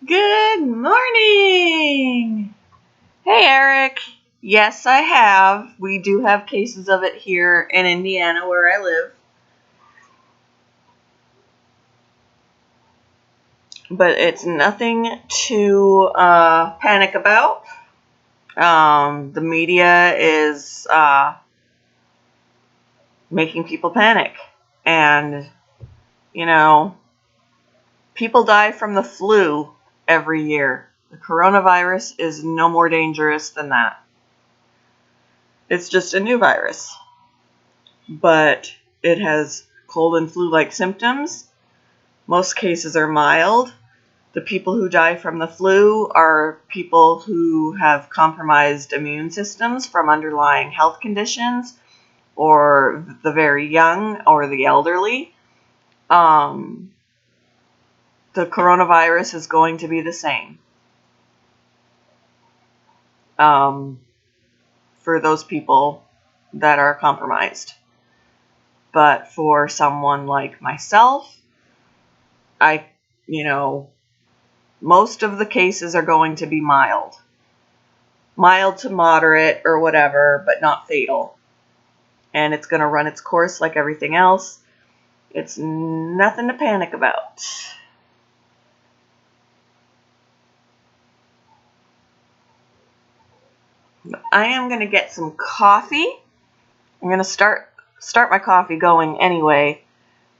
Good morning. Hey, Eric. Yes, I have. We do have cases of it here in Indiana where I live. But it's nothing to panic about. The media is making people panic. And, people die from the flu every year. The coronavirus is no more dangerous than that. It's just a new virus. But it has cold and flu-like symptoms. Most cases are mild. The people who die from the flu are people who have compromised immune systems from underlying health conditions, or the very young, or the elderly. The coronavirus is going to be the same for those people that are compromised. But for someone like myself, most of the cases are going to be mild to moderate or whatever, but not fatal. And it's going to run its course like everything else. It's nothing to panic about. I am going to get some coffee. I'm going to start my coffee going anyway.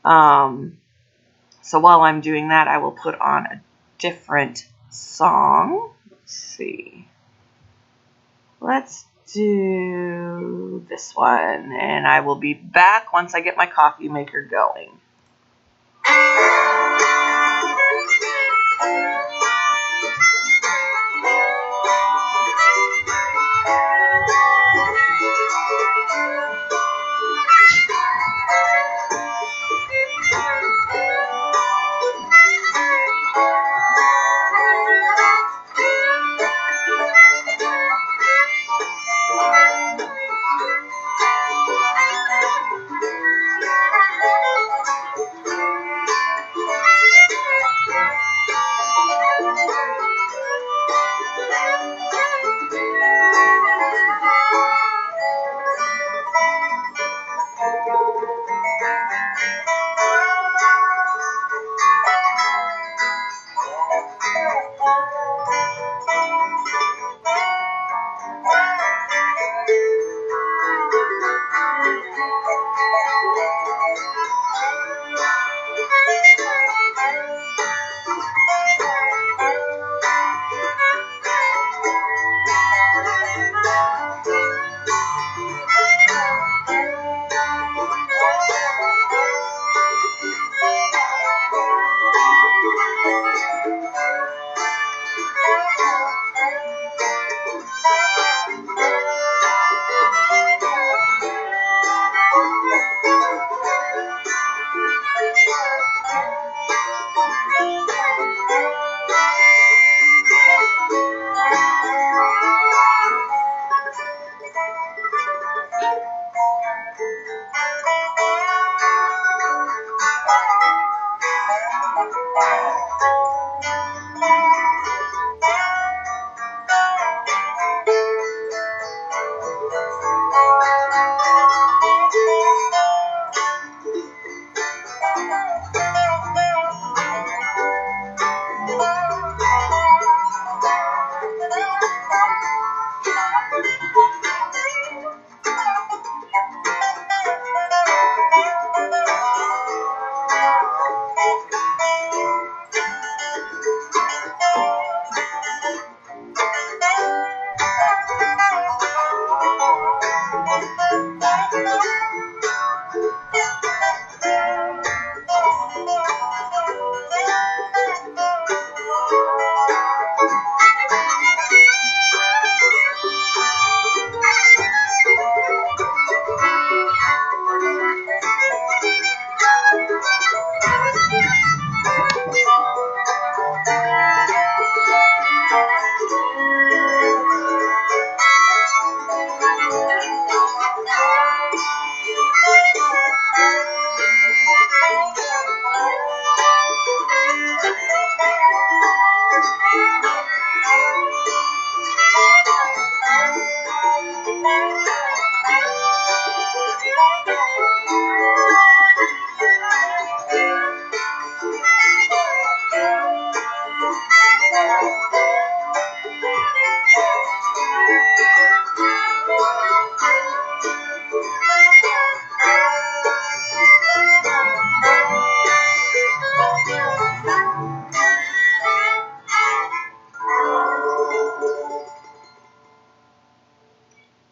So while I'm doing that, I will put on a different song. Let's see. Let's do this one, and I will be back once I get my coffee maker going.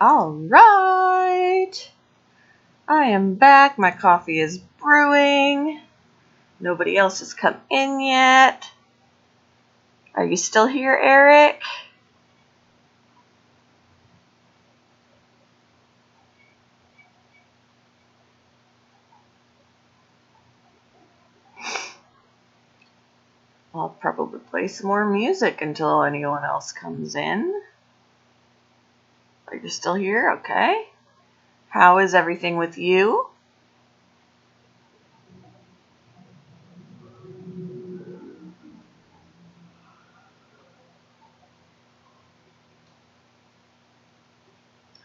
All right, I am back. My coffee is brewing. Nobody else has come in yet. Are you still here, Eric? I'll probably play some more music until anyone else comes in. Are you still here? Okay. How is everything with you?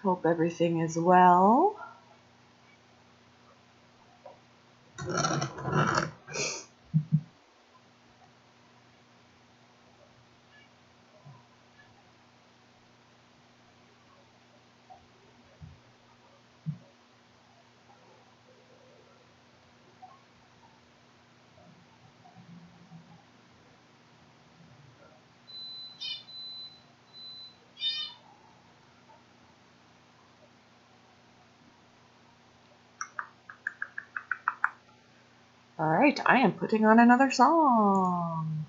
Hope everything is well. All right, I am putting on another song.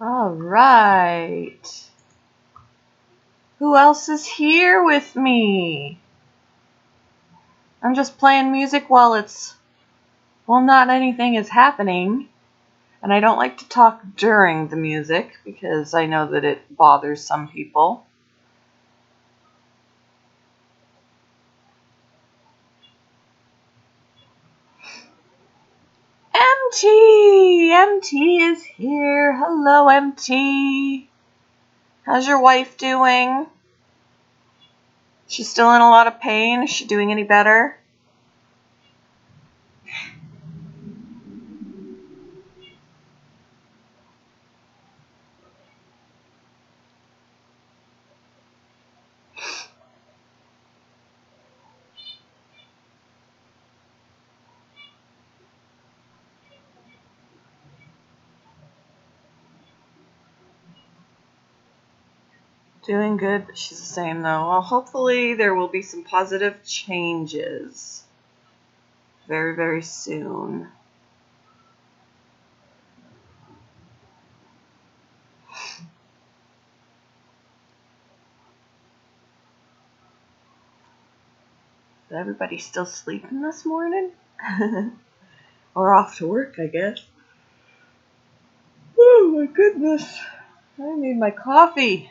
All right. Who else is here with me? I'm just playing music while not anything is happening. And I don't like to talk during the music because I know that it bothers some people. MT is here. Hello, MT. How's your wife doing? She's still in a lot of pain. Is she doing any better? Doing good, but she's the same though. Well, hopefully there will be some positive changes very, very soon. Is everybody still sleeping this morning? Or off to work, I guess. Oh my goodness. I need my coffee.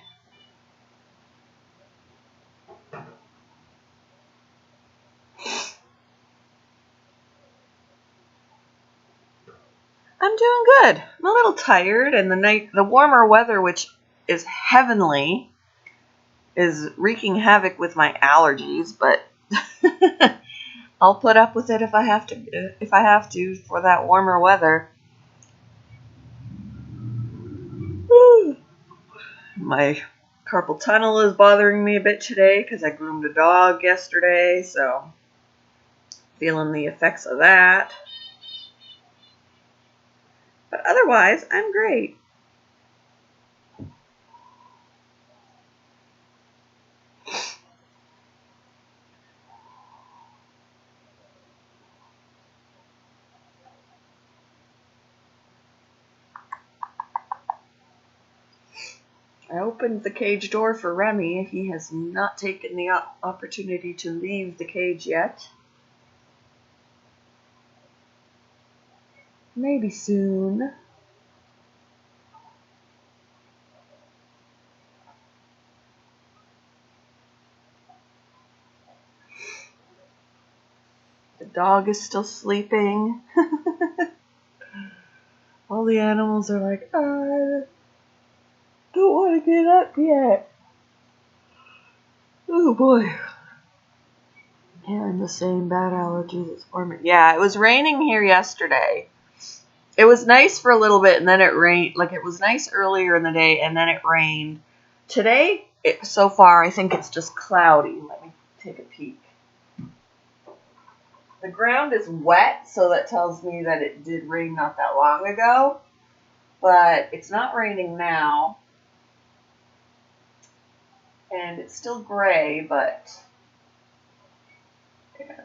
I'm doing good. I'm a little tired, and the warmer weather, which is heavenly, is wreaking havoc with my allergies, but I'll put up with it if I have to for that warmer weather. My carpal tunnel is bothering me a bit today because I groomed a dog yesterday, so feeling the effects of that. But otherwise, I'm great. I opened the cage door for Remy. He has not taken the opportunity to leave the cage yet. Maybe soon. The dog is still sleeping. All the animals are like, I don't want to get up yet. Oh boy. Yeah, and the same bad allergies as former. Yeah, it was raining here yesterday. It was nice for a little bit, and then it rained. Like, it was nice earlier in the day, and then it rained. Today, so far, I think it's just cloudy. Let me take a peek. The ground is wet, so that tells me that it did rain not that long ago. But it's not raining now. And it's still gray, but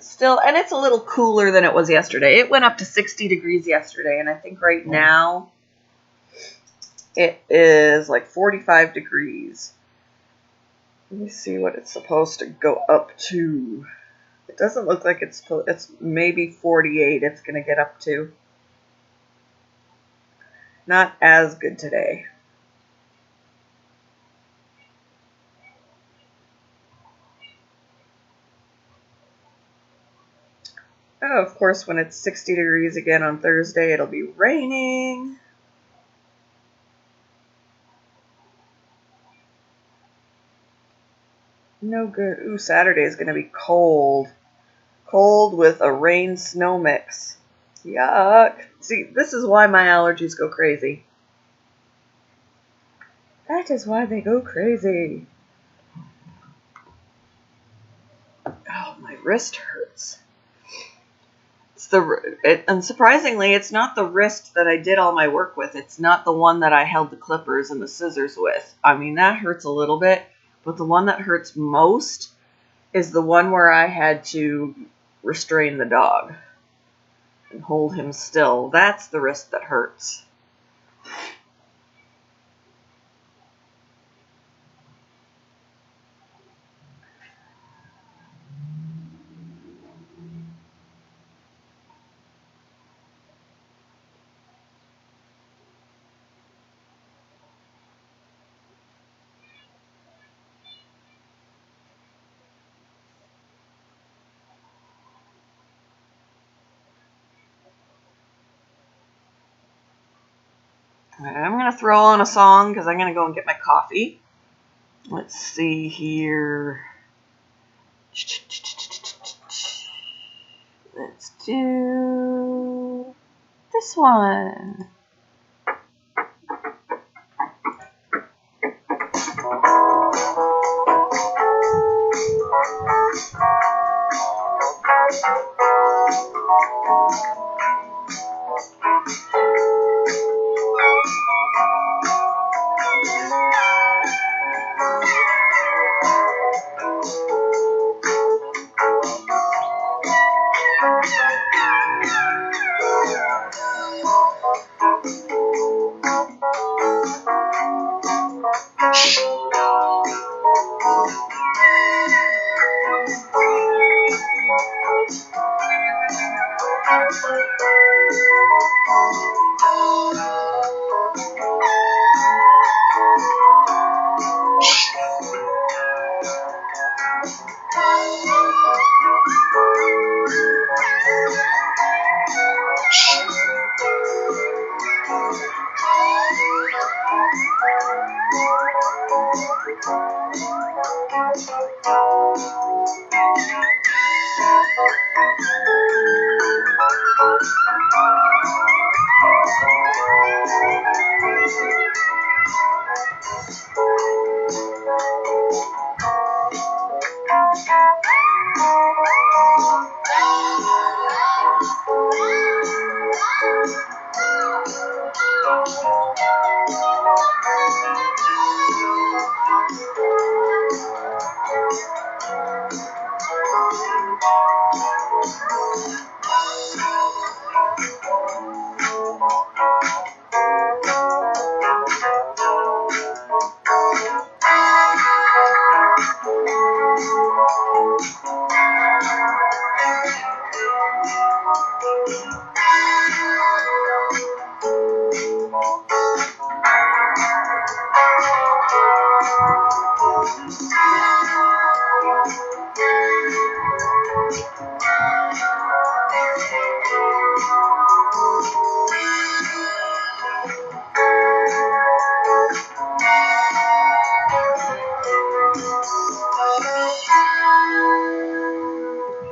still, and it's a little cooler than it was yesterday. It went up to 60 degrees yesterday, and I think right now it is like 45 degrees. Let me see what it's supposed to go up to. It doesn't look like it's maybe 48 it's going to get up to. Not as good today. Oh, of course, when it's 60 degrees again on Thursday, it'll be raining. No good. Ooh, Saturday is going to be cold. Cold with a rain-snow mix. Yuck. See, this is why my allergies go crazy. That is why they go crazy. Oh, my wrist hurts. And surprisingly, it's not the wrist that I did all my work with. It's not the one that I held the clippers and the scissors with. I mean, that hurts a little bit, but the one that hurts most is the one where I had to restrain the dog and hold him still. That's the wrist that hurts. I'm going to throw on a song because I'm going to go and get my coffee. Let's see here. Let's do this one.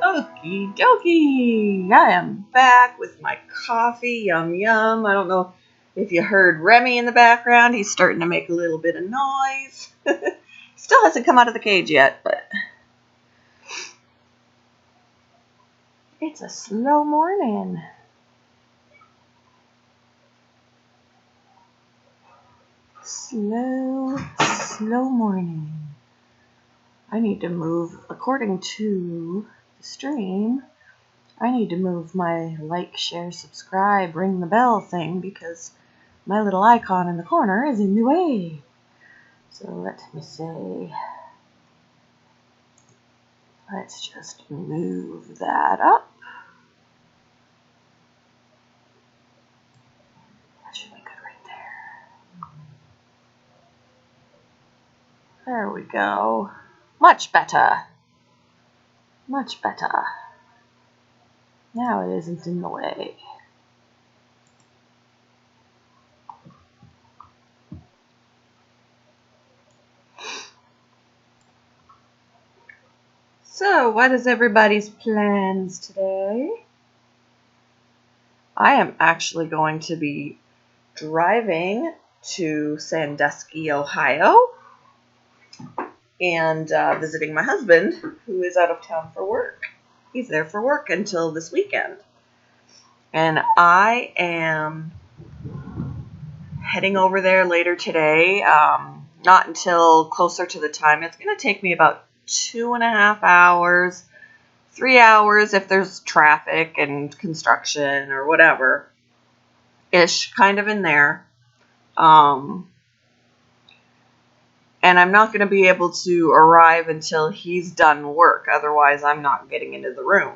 Okie dokie, I am back with my coffee, yum yum. I don't know if you heard Remy in the background, he's starting to make a little bit of noise. Still hasn't come out of the cage yet, but it's a slow morning. Slow morning. I need to move, according to the stream, I need to move my like, share, subscribe, ring the bell thing because my little icon in the corner is in the way. So let me see. Let's just move that up. That should be good right there. There we go. Much better. Much better. Now it isn't in the way. So, what is everybody's plans today? I am actually going to be driving to Sandusky, Ohio, and visiting my husband, who is out of town for work. He's there for work until this weekend. And I am heading over there later today, not until closer to the time. It's going to take me about 2.5 hours, 3 hours if there's traffic and construction or whatever, ish, kind of in there. And I'm not going to be able to arrive until he's done work. Otherwise, I'm not getting into the room.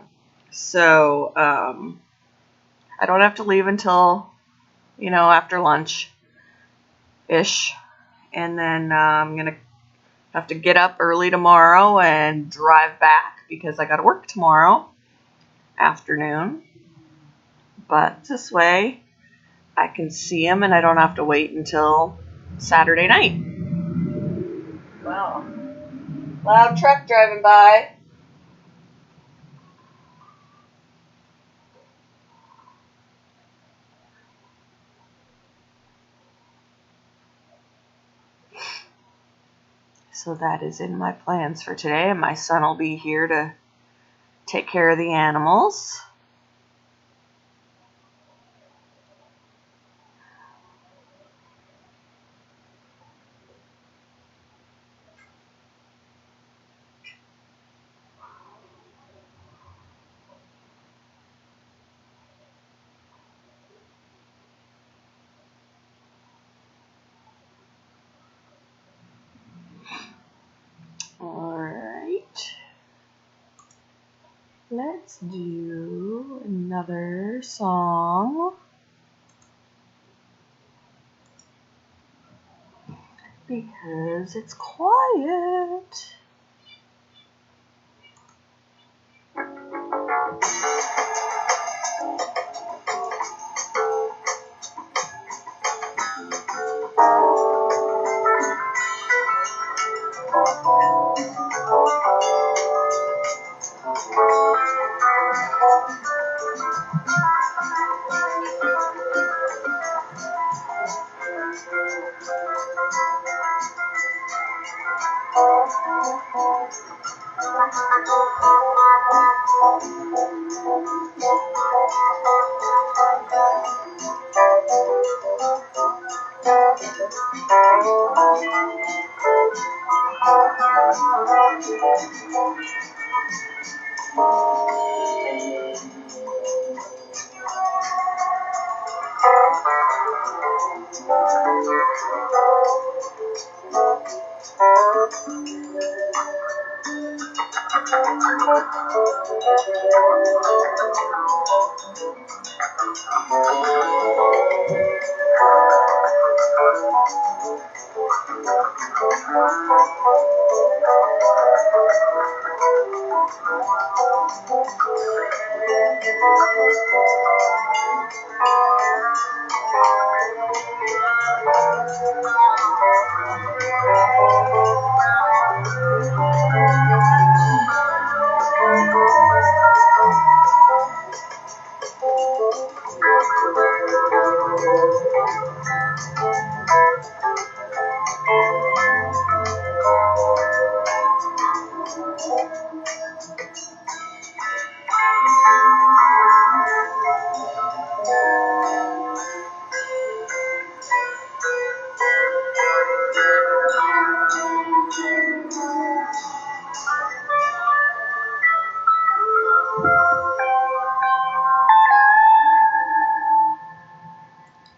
So, I don't have to leave until, after lunch-ish. And then I'm going to have to get up early tomorrow and drive back because I got to work tomorrow afternoon. But this way, I can see them and I don't have to wait until Saturday night. Wow. Loud truck driving by. So that is in my plans for today, and my son will be here to take care of the animals. Alright. Let's do another song. Because it's quiet.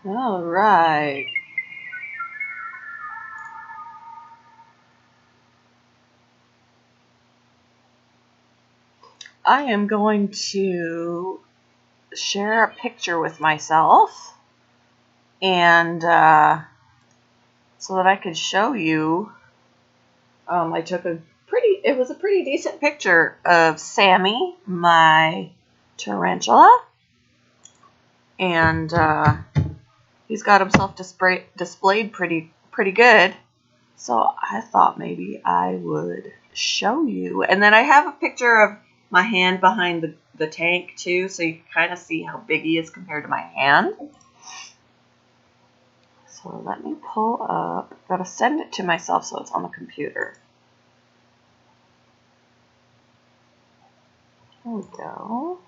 All right. I am going to share a picture with myself, and so that I could show you. I took it was a pretty decent picture of Sammy, my tarantula, and he's got himself displayed pretty good. So I thought maybe I would show you. And then I have a picture of my hand behind the tank too, so you can kind of see how big he is compared to my hand. So let me pull up. I've got to send it to myself so it's on the computer. There we go.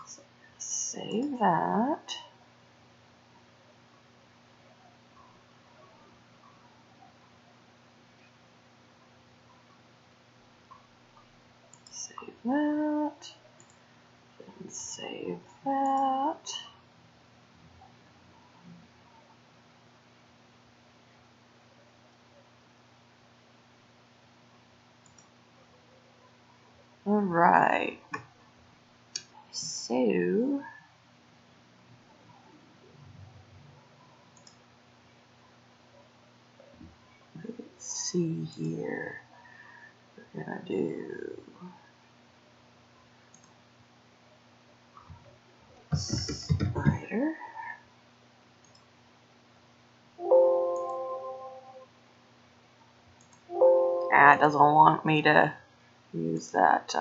So save that. Save that. And save that. All right. So let's see here. We're gonna do spider. spider. It doesn't want me to use that.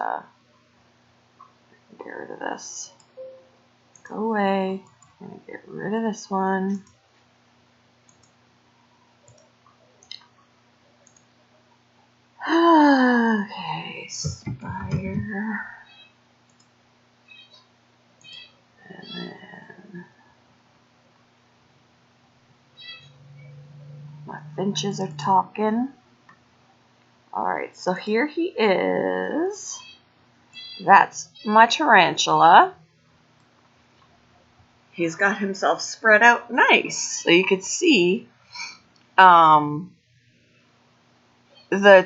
Get rid of this. Go away. I'm going to get rid of this one. Okay, spider. And then my finches are talking. Alright, so here he is. That's my tarantula. He's got himself spread out nice. So you could see the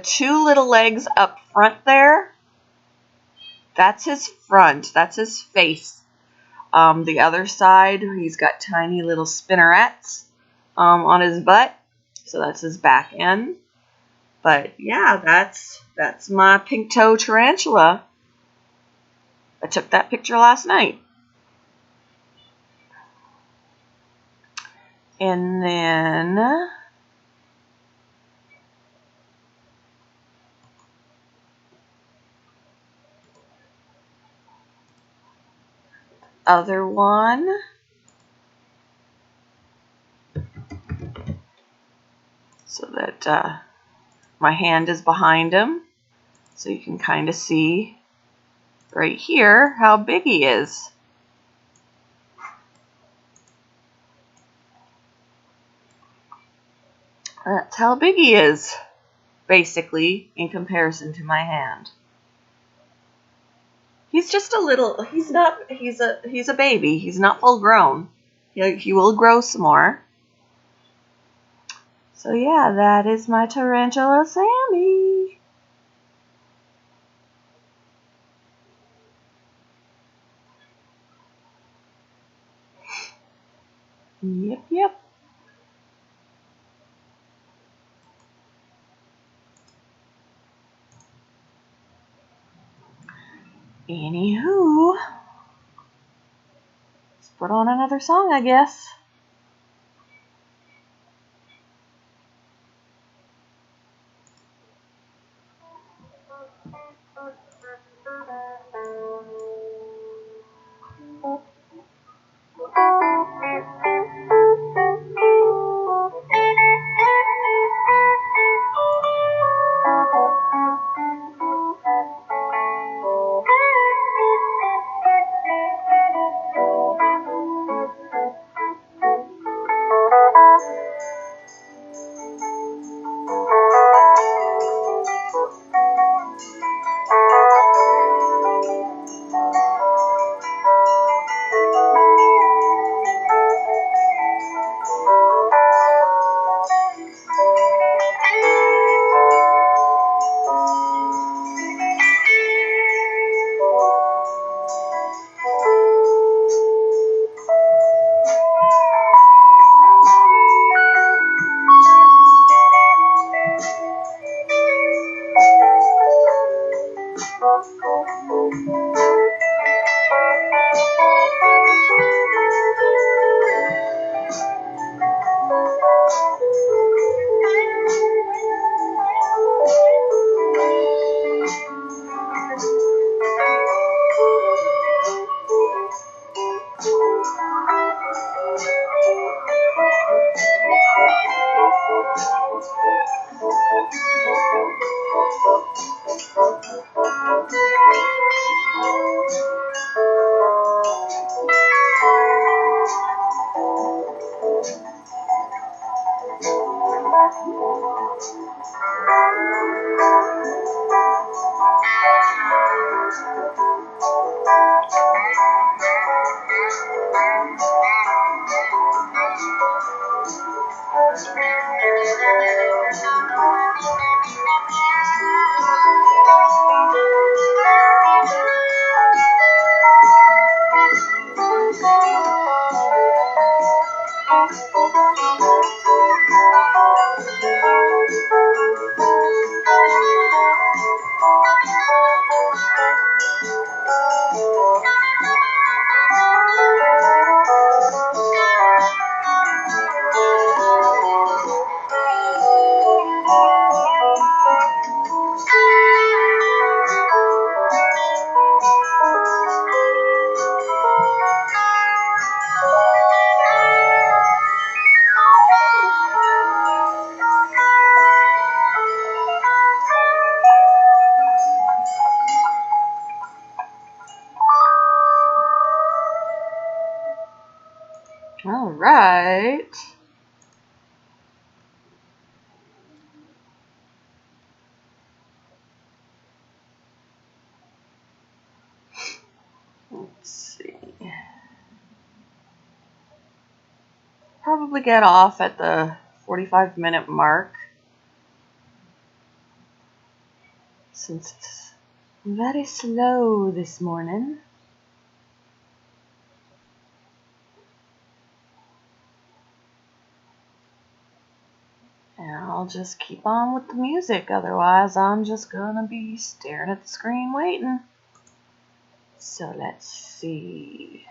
two little legs up front there. That's his front. That's his face. The other side, he's got tiny little spinnerets on his butt. So that's his back end. But yeah, that's my pink toe tarantula. I took that picture last night. And then other one. So that my hand is behind him. So you can kind of see right here how big he is. That's how big he is, basically, in comparison to my hand. He's just a little, he's a baby. He's not full grown. He will grow some more. So yeah, that is my tarantula Sammy. Yep. Anywho, let's put on another song, I guess. All right. Let's see. Probably get off at the 45-minute mark, since it's very slow this morning. And I'll just keep on with the music, otherwise I'm just gonna be staring at the screen waiting. So let's see.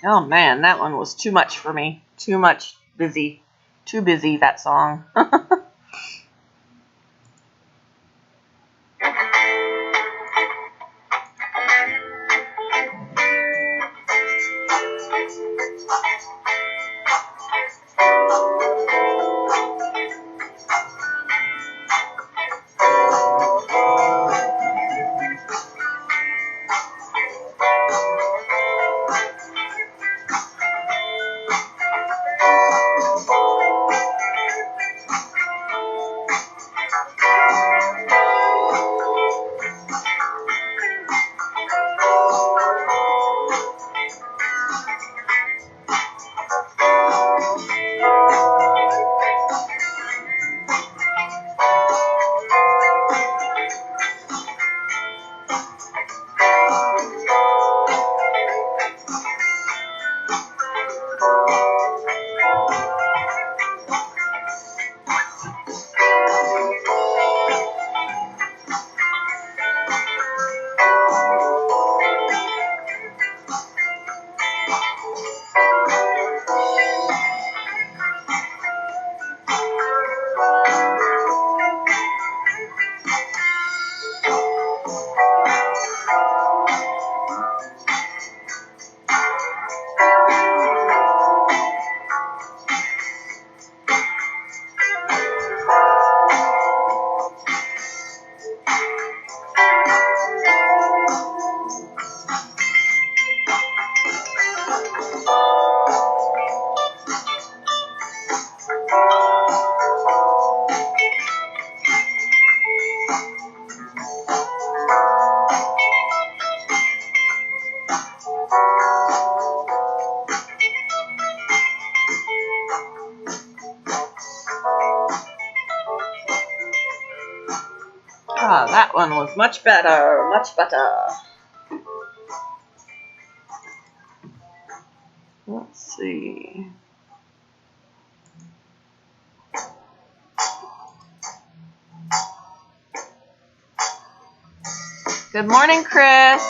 Oh man, that one was too much for me. Too much busy. Too busy, that song. That one was much better, much better. Let's see. Good morning, Chris.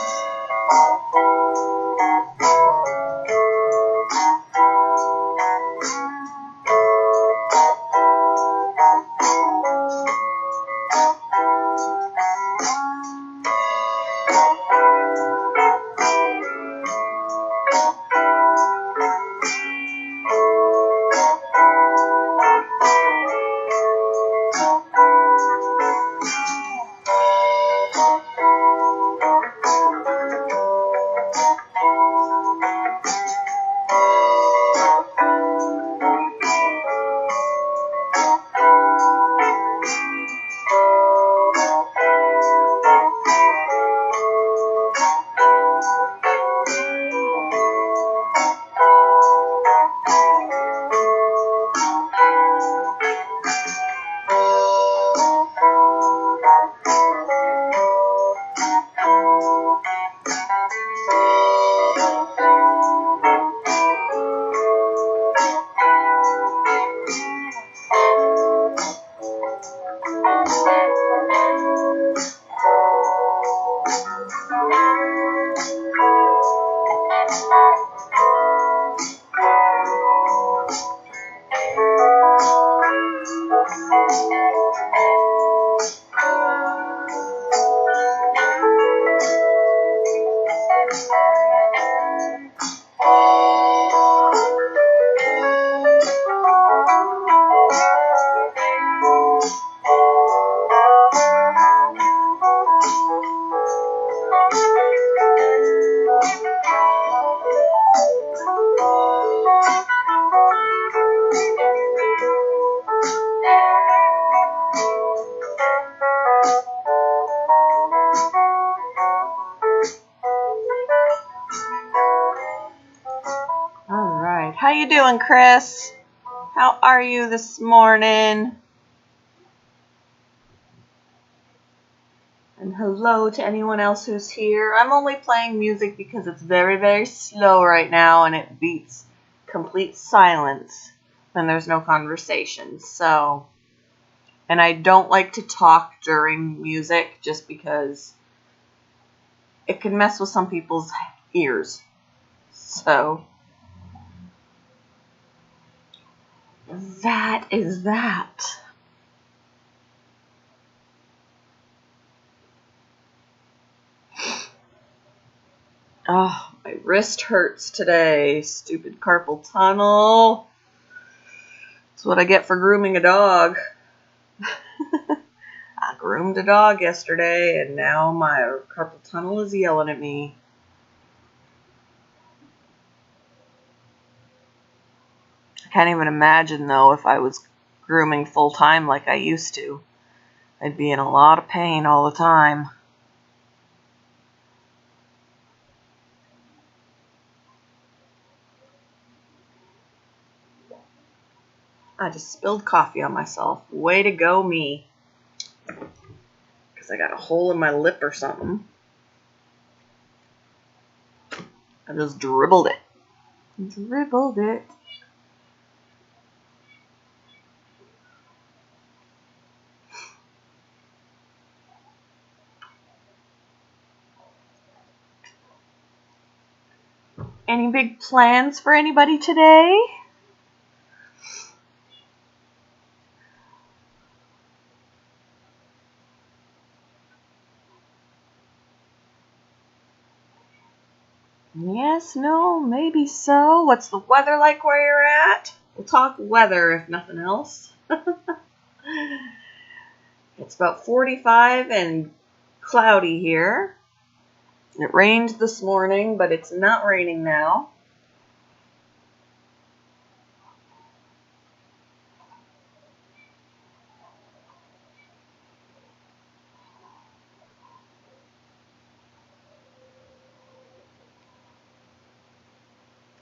How you doing, Chris? How are you this morning? And hello to anyone else who's here. I'm only playing music because it's very, very slow right now and it beats complete silence when there's no conversation. So, and I don't like to talk during music just because it can mess with some people's ears. So, that is that. Oh, my wrist hurts today. Stupid carpal tunnel. That's what I get for grooming a dog. I groomed a dog yesterday, and now my carpal tunnel is yelling at me. I can't even imagine, though, if I was grooming full-time like I used to. I'd be in a lot of pain all the time. I just spilled coffee on myself. Way to go, me. Because I got a hole in my lip or something. I just dribbled it. Dribbled it. Any big plans for anybody today? Yes, no, maybe so. What's the weather like where you're at? We'll talk weather if nothing else. It's about 45 and cloudy here. It rained this morning, but it's not raining now.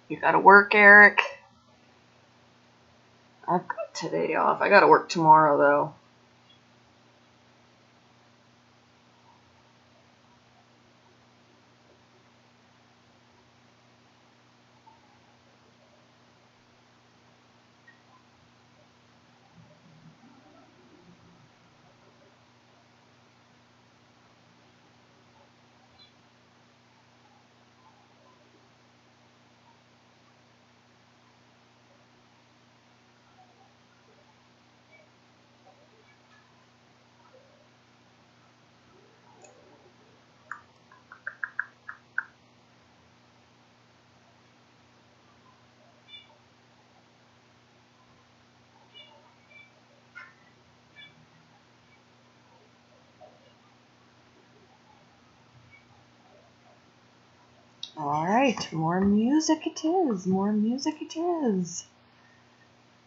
You gotta work, Eric? I've got today off. I gotta work tomorrow, though. Alright, more music it is. More music it is.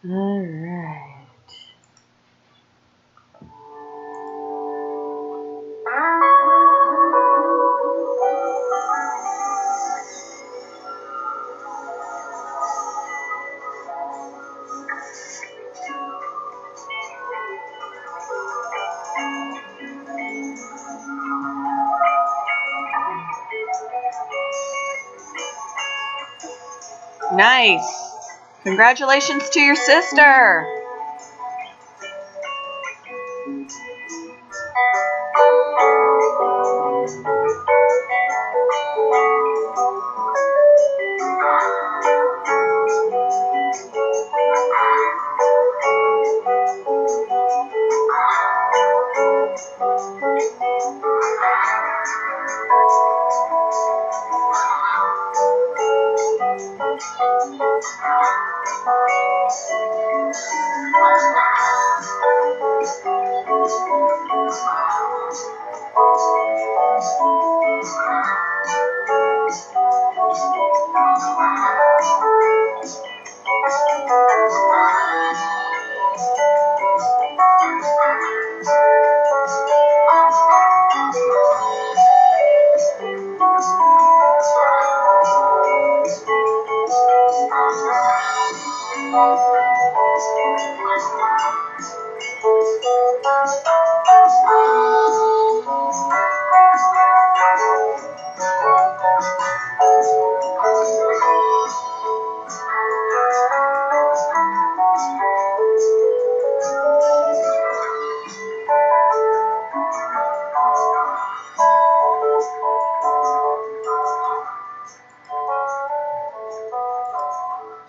Alright. Nice. Congratulations to your sister.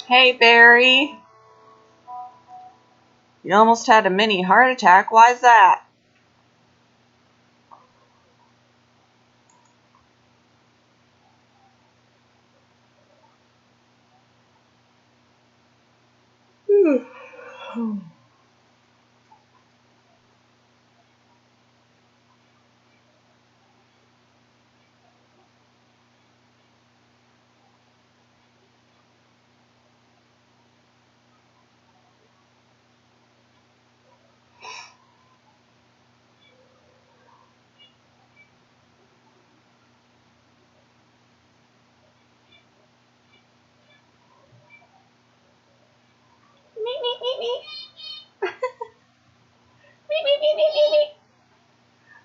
Hey, Barry. You almost had a mini heart attack. Why's that?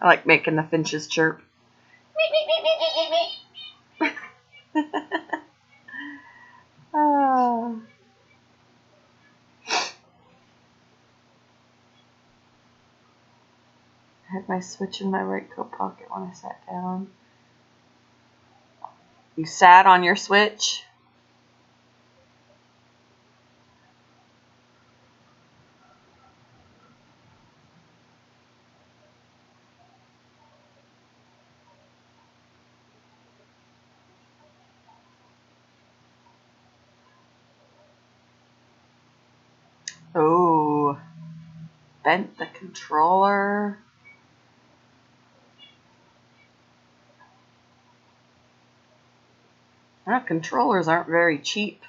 I like making the finches chirp. Oh. I had my switch in my right coat pocket when I sat down. You sat on your switch? Oh. Bent the controller. Our controllers aren't very cheap.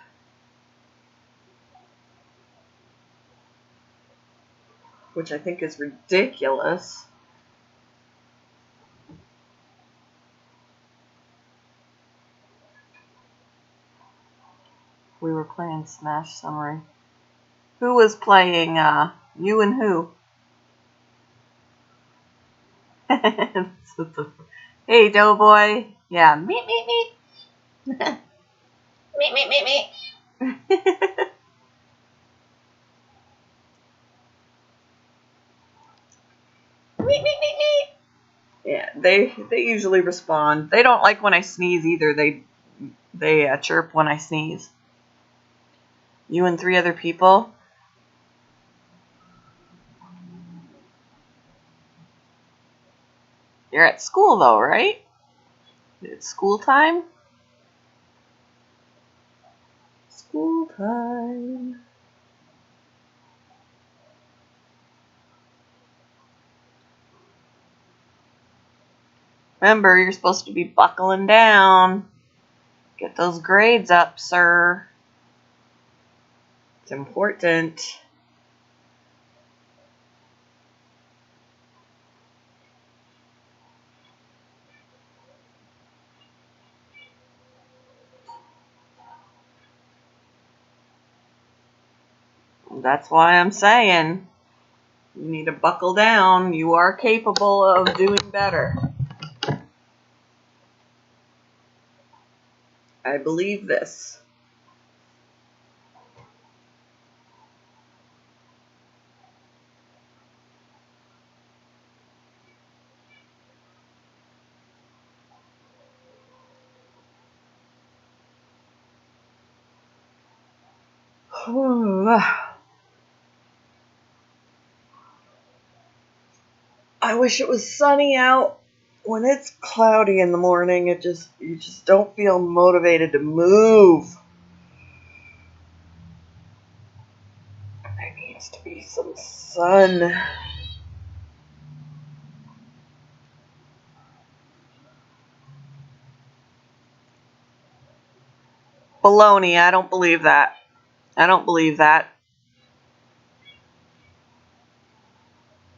Which I think is ridiculous. We were playing Smash Summary. Who was playing, you and who? Hey, Doughboy. Yeah, meet. meet. Yeah, they usually respond. They don't like when I sneeze either. They chirp when I sneeze. You and 3 other people? You're at school though, right? It's school time? School time. Remember, you're supposed to be buckling down. Get those grades up, sir. It's important. That's why I'm saying you need to buckle down. You are capable of doing better. I believe this. I wish it was sunny out. When it's cloudy in the morning, you just don't feel motivated to move. There needs to be some sun. Baloney, I don't believe that. I don't believe that.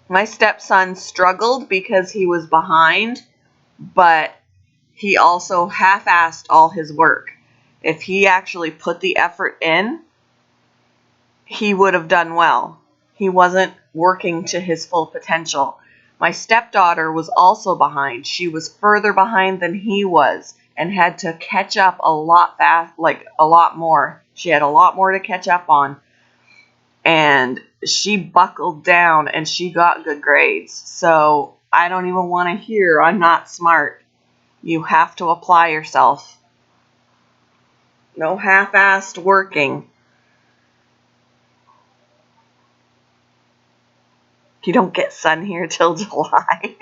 My stepson struggled because he was behind, but he also half-assed all his work. If he actually put the effort in, he would have done well. He wasn't working to his full potential. My stepdaughter was also behind. She was further behind than he was and had to catch up a lot a lot more. She had a lot more to catch up on. And she buckled down and she got good grades. So I don't even want to hear I'm not smart. You have to apply yourself. No half-assed working. You don't get sun here till July.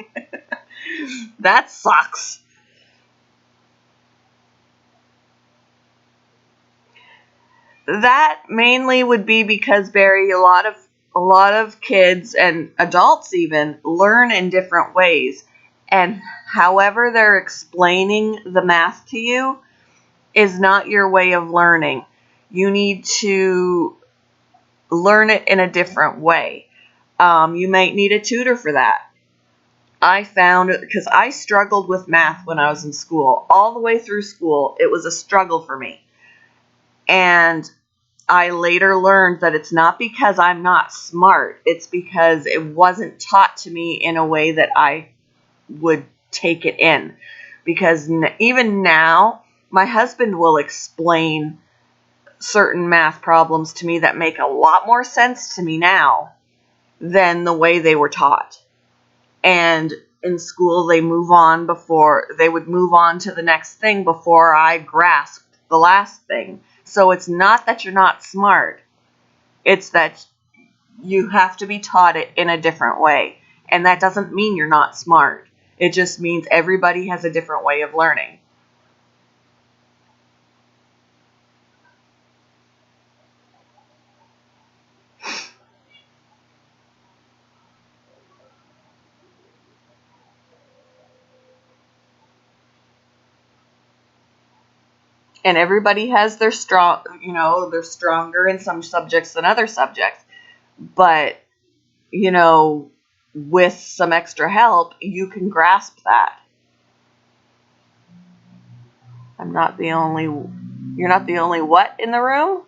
That sucks. That mainly would be because, Barry, a lot of kids and adults even learn in different ways. And however they're explaining the math to you is not your way of learning. You need to learn it in a different way. You might need a tutor for that. I found, because I struggled with math when I was in school, all the way through school, it was a struggle for me. And I later learned that it's not because I'm not smart, it's because it wasn't taught to me in a way that I would take it in. Because even now, my husband will explain certain math problems to me that make a lot more sense to me now than the way they were taught. And in school, they would move on to the next thing before I grasped the last thing. So it's not that you're not smart. It's that you have to be taught it in a different way. And that doesn't mean you're not smart. It just means everybody has a different way of learning. And everybody has they're stronger in some subjects than other subjects. But, with some extra help, you can grasp that. You're not the only what in the room?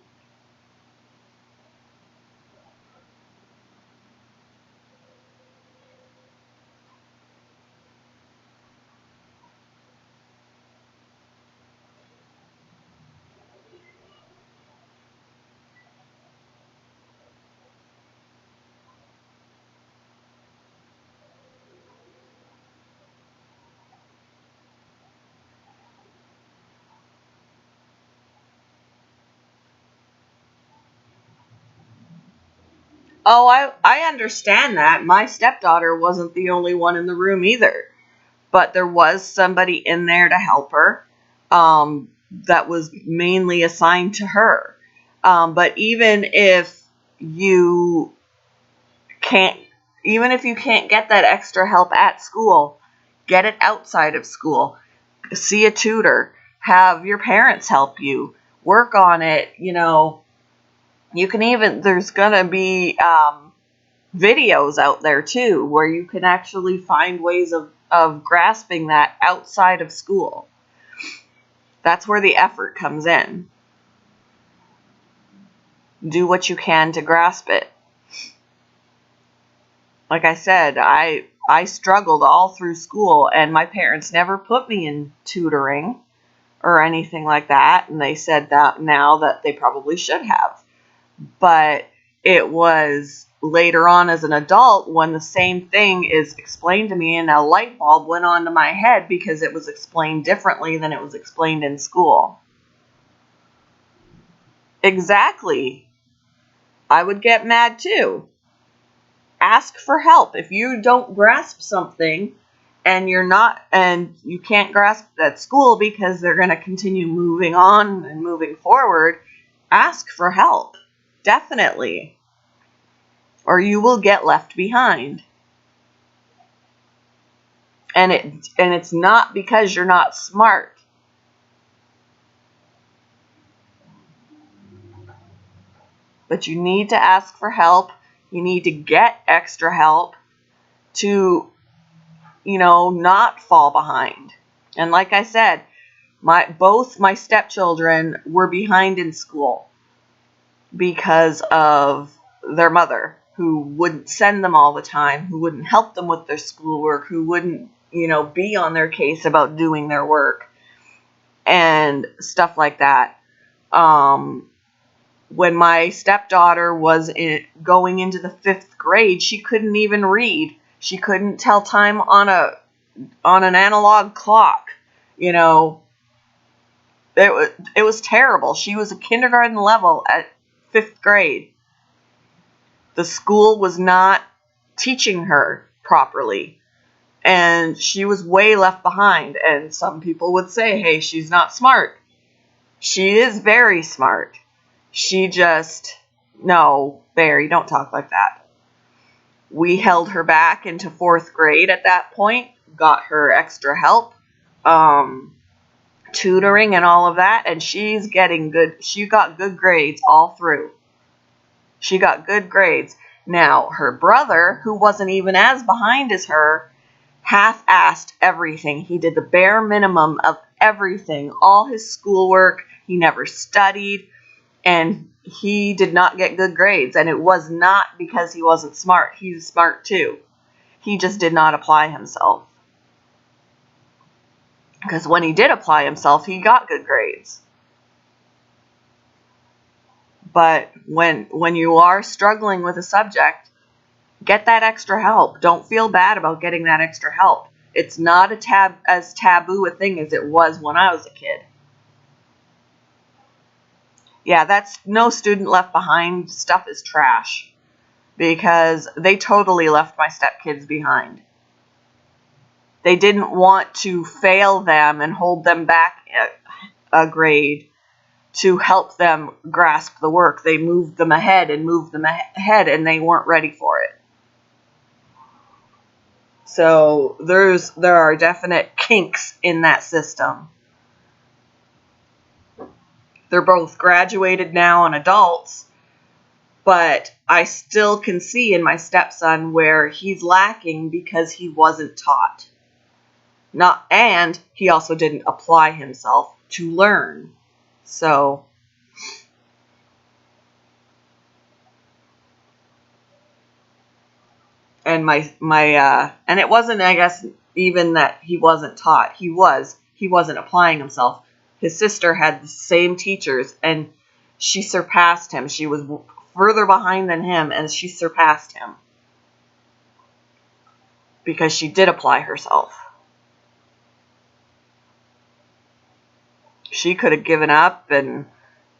Oh, I understand that. My stepdaughter wasn't the only one in the room either. But there was somebody in there to help her that was mainly assigned to her. But can't, even if you can't get that extra help at school, get it outside of school. See a tutor. Have your parents help you. Work on it. You can even, there's going to be videos out there too where you can actually find ways of grasping that outside of school. That's where the effort comes in. Do what you can to grasp it. Like I said, I struggled all through school, and my parents never put me in tutoring or anything like that, and they said that now that they probably should have. But it was later on as an adult when the same thing is explained to me and a light bulb went onto my head because it was explained differently than it was explained in school. Exactly. I would get mad too. Ask for help. If you don't grasp something and you can't grasp it at school because they're going to continue moving on and moving forward, ask for help. Definitely. Or you will get left behind. And it's not because you're not smart. But you need to ask for help. You need to get extra help to, not fall behind. And like I said, both my stepchildren were behind in school because of their mother, who wouldn't send them all the time, who wouldn't help them with their schoolwork, who wouldn't, be on their case about doing their work and stuff like that. When my stepdaughter was going into the 5th grade, she couldn't even read. She couldn't tell time on an analog clock. It was terrible. She was a kindergarten level at 5th grade. The school was not teaching her properly, and she was way left behind. And some people would say, hey, she's not smart. She is very smart. She just, no, Barry, don't talk like that. We held her back into 4th grade at that point, got her extra help, tutoring and all of that, and she's getting good. She got good grades all through. She got good grades. Now, her brother, who wasn't even as behind as her, half-assed everything. He did the bare minimum of everything, all his schoolwork. He never studied. And he did not get good grades. And it was not because he wasn't smart. He's smart too. He just did not apply himself. Because when he did apply himself, he got good grades. But when you are struggling with a subject, get that extra help. Don't feel bad about getting that extra help. It's not as taboo a thing as it was when I was a kid. Yeah, that's no student left behind stuff is trash, because they totally left my stepkids behind. They didn't want to fail them and hold them back a grade to help them grasp the work. They moved them ahead, and they weren't ready for it. So there are definite kinks in that system. They're both graduated now and adults, but I still can see in my stepson where he's lacking because he wasn't taught. And he also didn't apply himself to learn. So and and it wasn't, I guess, even that he wasn't taught. He wasn't applying himself. His sister had the same teachers, and she surpassed him. She was further behind than him, and she surpassed him because she did apply herself. She could have given up and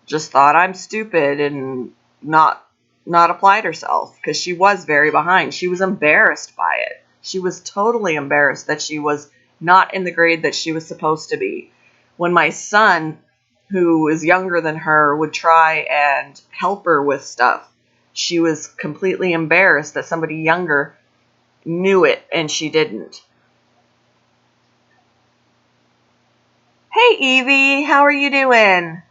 just thought, I'm stupid, and not applied herself, because she was very behind. She was embarrassed by it. She was totally embarrassed that she was not in the grade that she was supposed to be. When my son, who is younger than her, would try and help her with stuff, she was completely embarrassed that somebody younger knew it and she didn't. Hey Evie, how are you doing?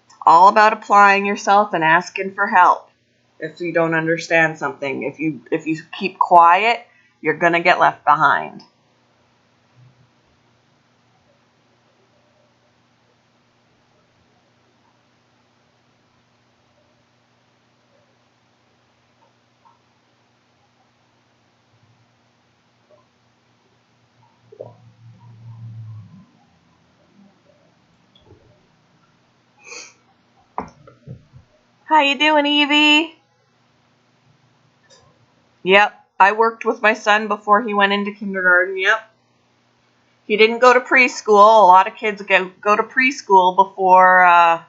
It's all about applying yourself and asking for help. If you don't understand something, if you keep quiet, you're going to get left behind. How you doing, Evie? Yep, I worked with my son before he went into kindergarten. Yep. He didn't go to preschool. A lot of kids go to preschool before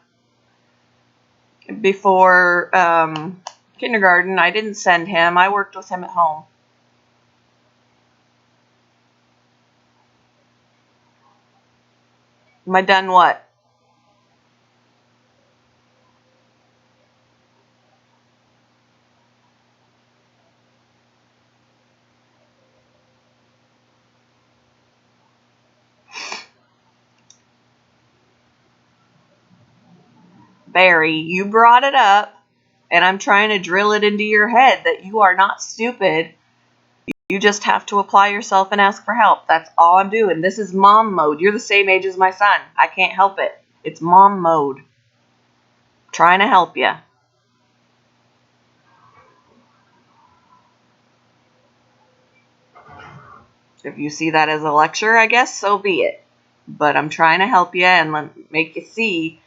kindergarten. I didn't send him. I worked with him at home. Am I done what? Barry, you brought it up, and I'm trying to drill it into your head that you are not stupid. You just have to apply yourself and ask for help. That's all I'm doing. This is mom mode. You're the same age as my son. I can't help it. It's mom mode. Trying to help you. If you see that as a lecture, I guess so be it. But I'm trying to help you and make you see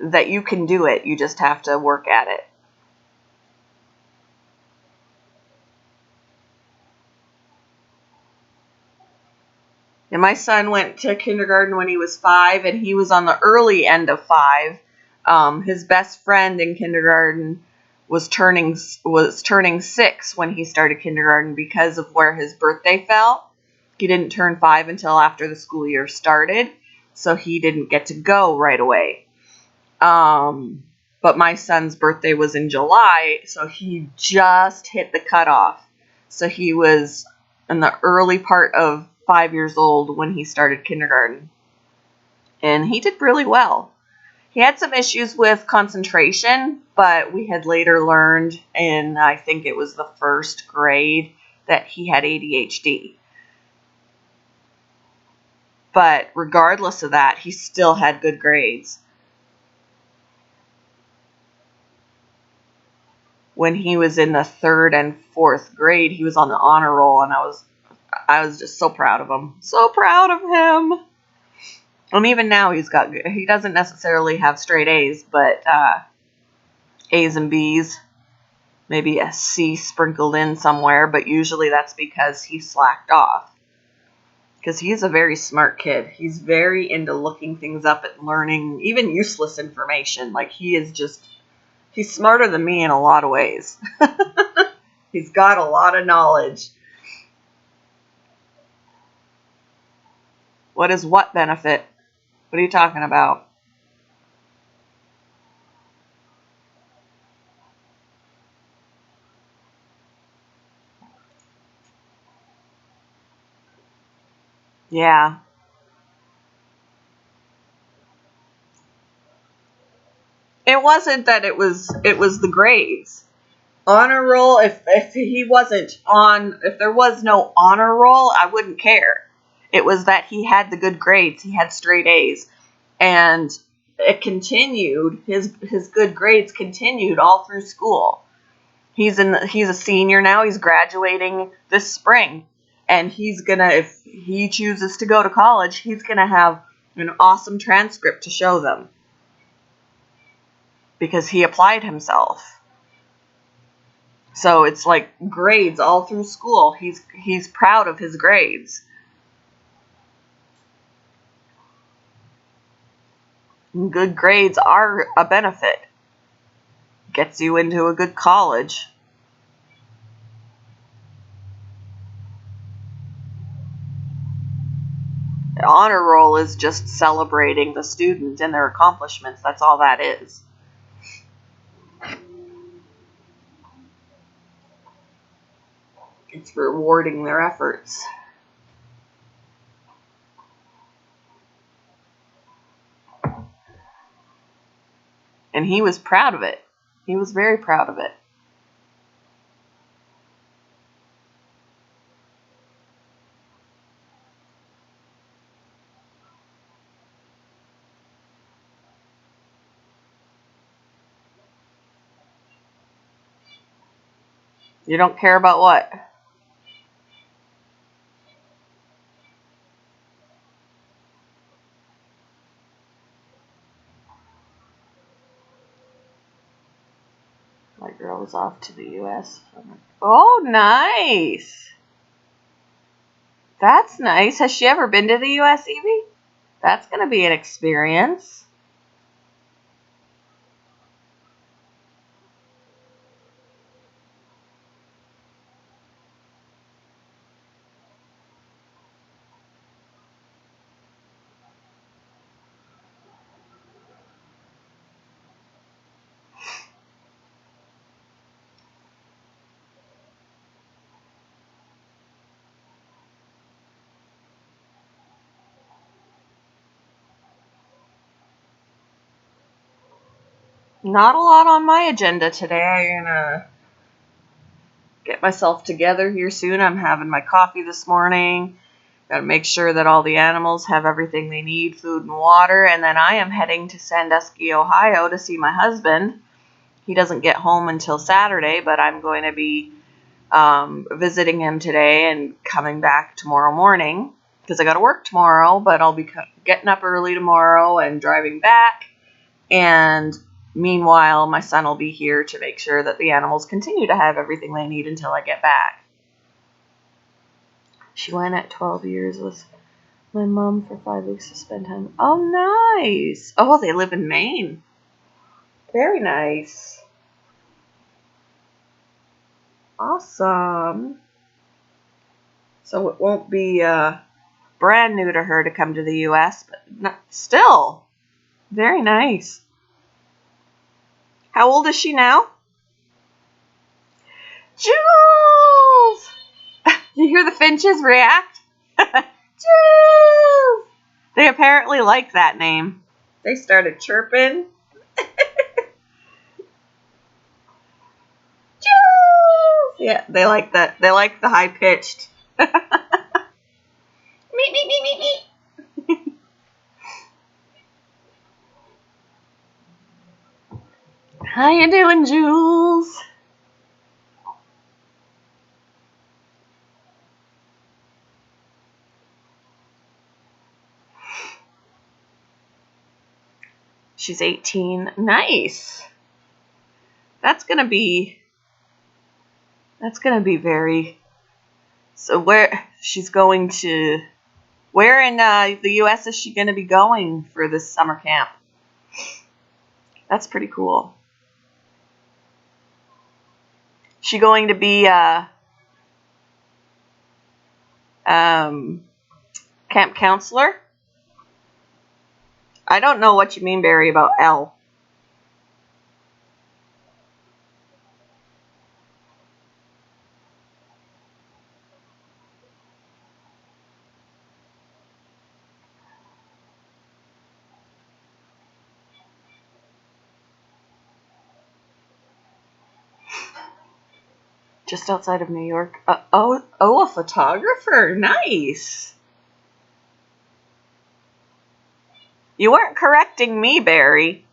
that you can do it. You just have to work at it. And my son went to kindergarten when he was 5, and he was on the early end of 5. His best friend in kindergarten was turning 6 when he started kindergarten because of where his birthday fell. He didn't turn 5 until after the school year started, so he didn't get to go right away. But my son's birthday was in July, so he just hit the cutoff. So he was in the early part of 5 years old when he started kindergarten. And he did really well. He had some issues with concentration, but we had later learned in, I think it was the first grade, that he had ADHD. But regardless of that, he still had good grades. When he was in the 3rd and 4th grade, he was on the honor roll, and I was just so proud of him. So proud of him. And even now he doesn't necessarily have straight A's, but A's and B's, maybe a C sprinkled in somewhere, but usually that's because he slacked off. Because he's a very smart kid. He's very into looking things up and learning, even useless information. Like, he's smarter than me in a lot of ways. He's got a lot of knowledge. What is what benefit? What are you talking about? Yeah. It wasn't that it was the grades. Honor roll, if there was no honor roll, I wouldn't care. It was that he had the good grades. He had straight A's. And it continued, his good grades continued all through school. He's a senior now. He's graduating this spring. And if he chooses to go to college, he's going to have an awesome transcript to show them. Because he applied himself. So it's like grades all through school. He's proud of his grades. Good grades are a benefit. Gets you into a good college. The honor roll is just celebrating the student and their accomplishments. That's all that is. It's rewarding their efforts. And he was proud of it. He was very proud of it. You don't care about what? My girl was off to the U.S. Oh, nice. That's nice. Has she ever been to the U.S., Evie? That's going to be an experience. Not a lot on my agenda today. I'm going to get myself together here soon. I'm having my coffee this morning. Got to make sure that all the animals have everything they need, food and water. And then I am heading to Sandusky, Ohio to see my husband. He doesn't get home until Saturday, but I'm going to be visiting him today and coming back tomorrow morning because I got to work tomorrow, but I'll be getting up early tomorrow and driving back. And meanwhile, my son will be here to make sure that the animals continue to have everything they need until I get back. She went at 12 years with my mom for 5 weeks to spend time. Oh, nice. Oh, they live in Maine. Very nice. Awesome. So it won't be brand new to her to come to the U.S., but still very nice. How old is she now? Jules! You hear the finches react? Jules! They apparently like that name. They started chirping. Jules! Yeah, they like that. They like the high pitched. Meep, meep, meep, meep, meep. How you doing, Jules? She's 18. Nice. That's gonna be very. So where she's going to? Where in the U.S. is she gonna be going for this summer camp? That's pretty cool. She going to be camp counselor? I don't know what you mean, Barry, about L. Just outside of New York. A photographer. Nice. You weren't correcting me, Barry.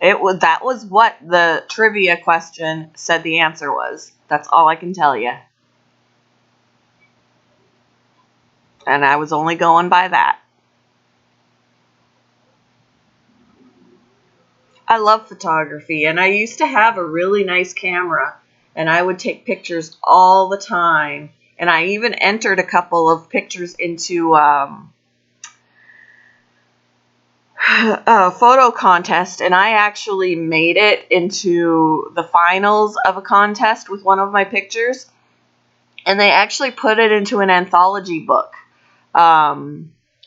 That was what the trivia question said the answer was. That's all I can tell you. And I was only going by that. I love photography, and I used to have a really nice camera, and I would take pictures all the time. And I even entered a couple of pictures into a photo contest, and I actually made it into the finals of a contest with one of my pictures. And they actually put it into an anthology book.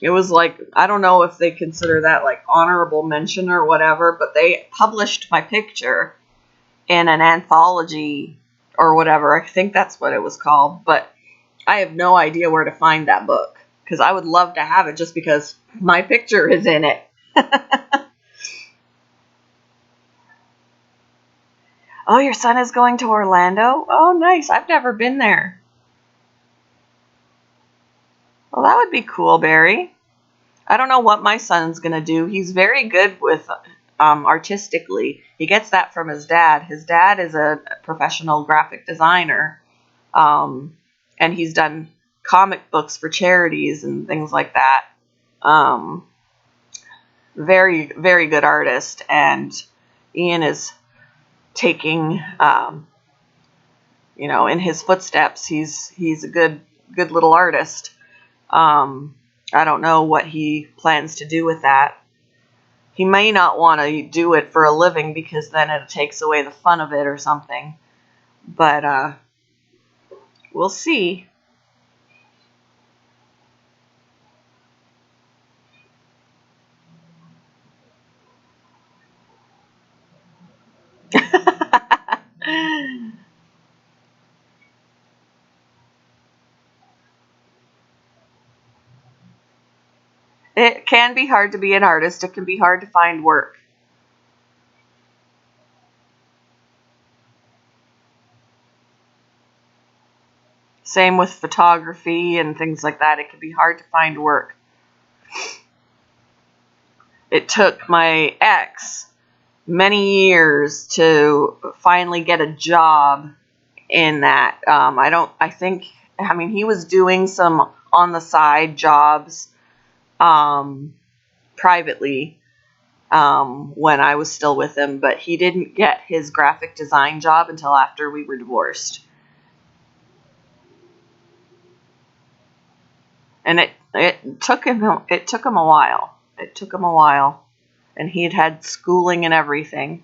It was like, I don't know if they consider that like honorable mention or whatever, but they published my picture in an anthology or whatever. I think that's what it was called, but I have no idea where to find that book because I would love to have it just because my picture is in it. Oh, your son is going to Orlando? Oh, nice. I've never been there. Well, that would be cool, Barry. I don't know what my son's going to do. He's very good with artistically. He gets that from his dad. His dad is a professional graphic designer, and he's done comic books for charities and things like that. Very, very good artist, and Ian is taking, in his footsteps. He's a good little artist. I don't know what he plans to do with that. He may not want to do it for a living because then it takes away the fun of it or something. But we'll see. It can be hard to be an artist. It can be hard to find work. Same with photography and things like that. It can be hard to find work. It took my ex many years to finally get a job in that. He was doing some on the side jobs privately when I was still with him, but he didn't get his graphic design job until after we were divorced. And it took him a while. It took him a while, and he had schooling and everything.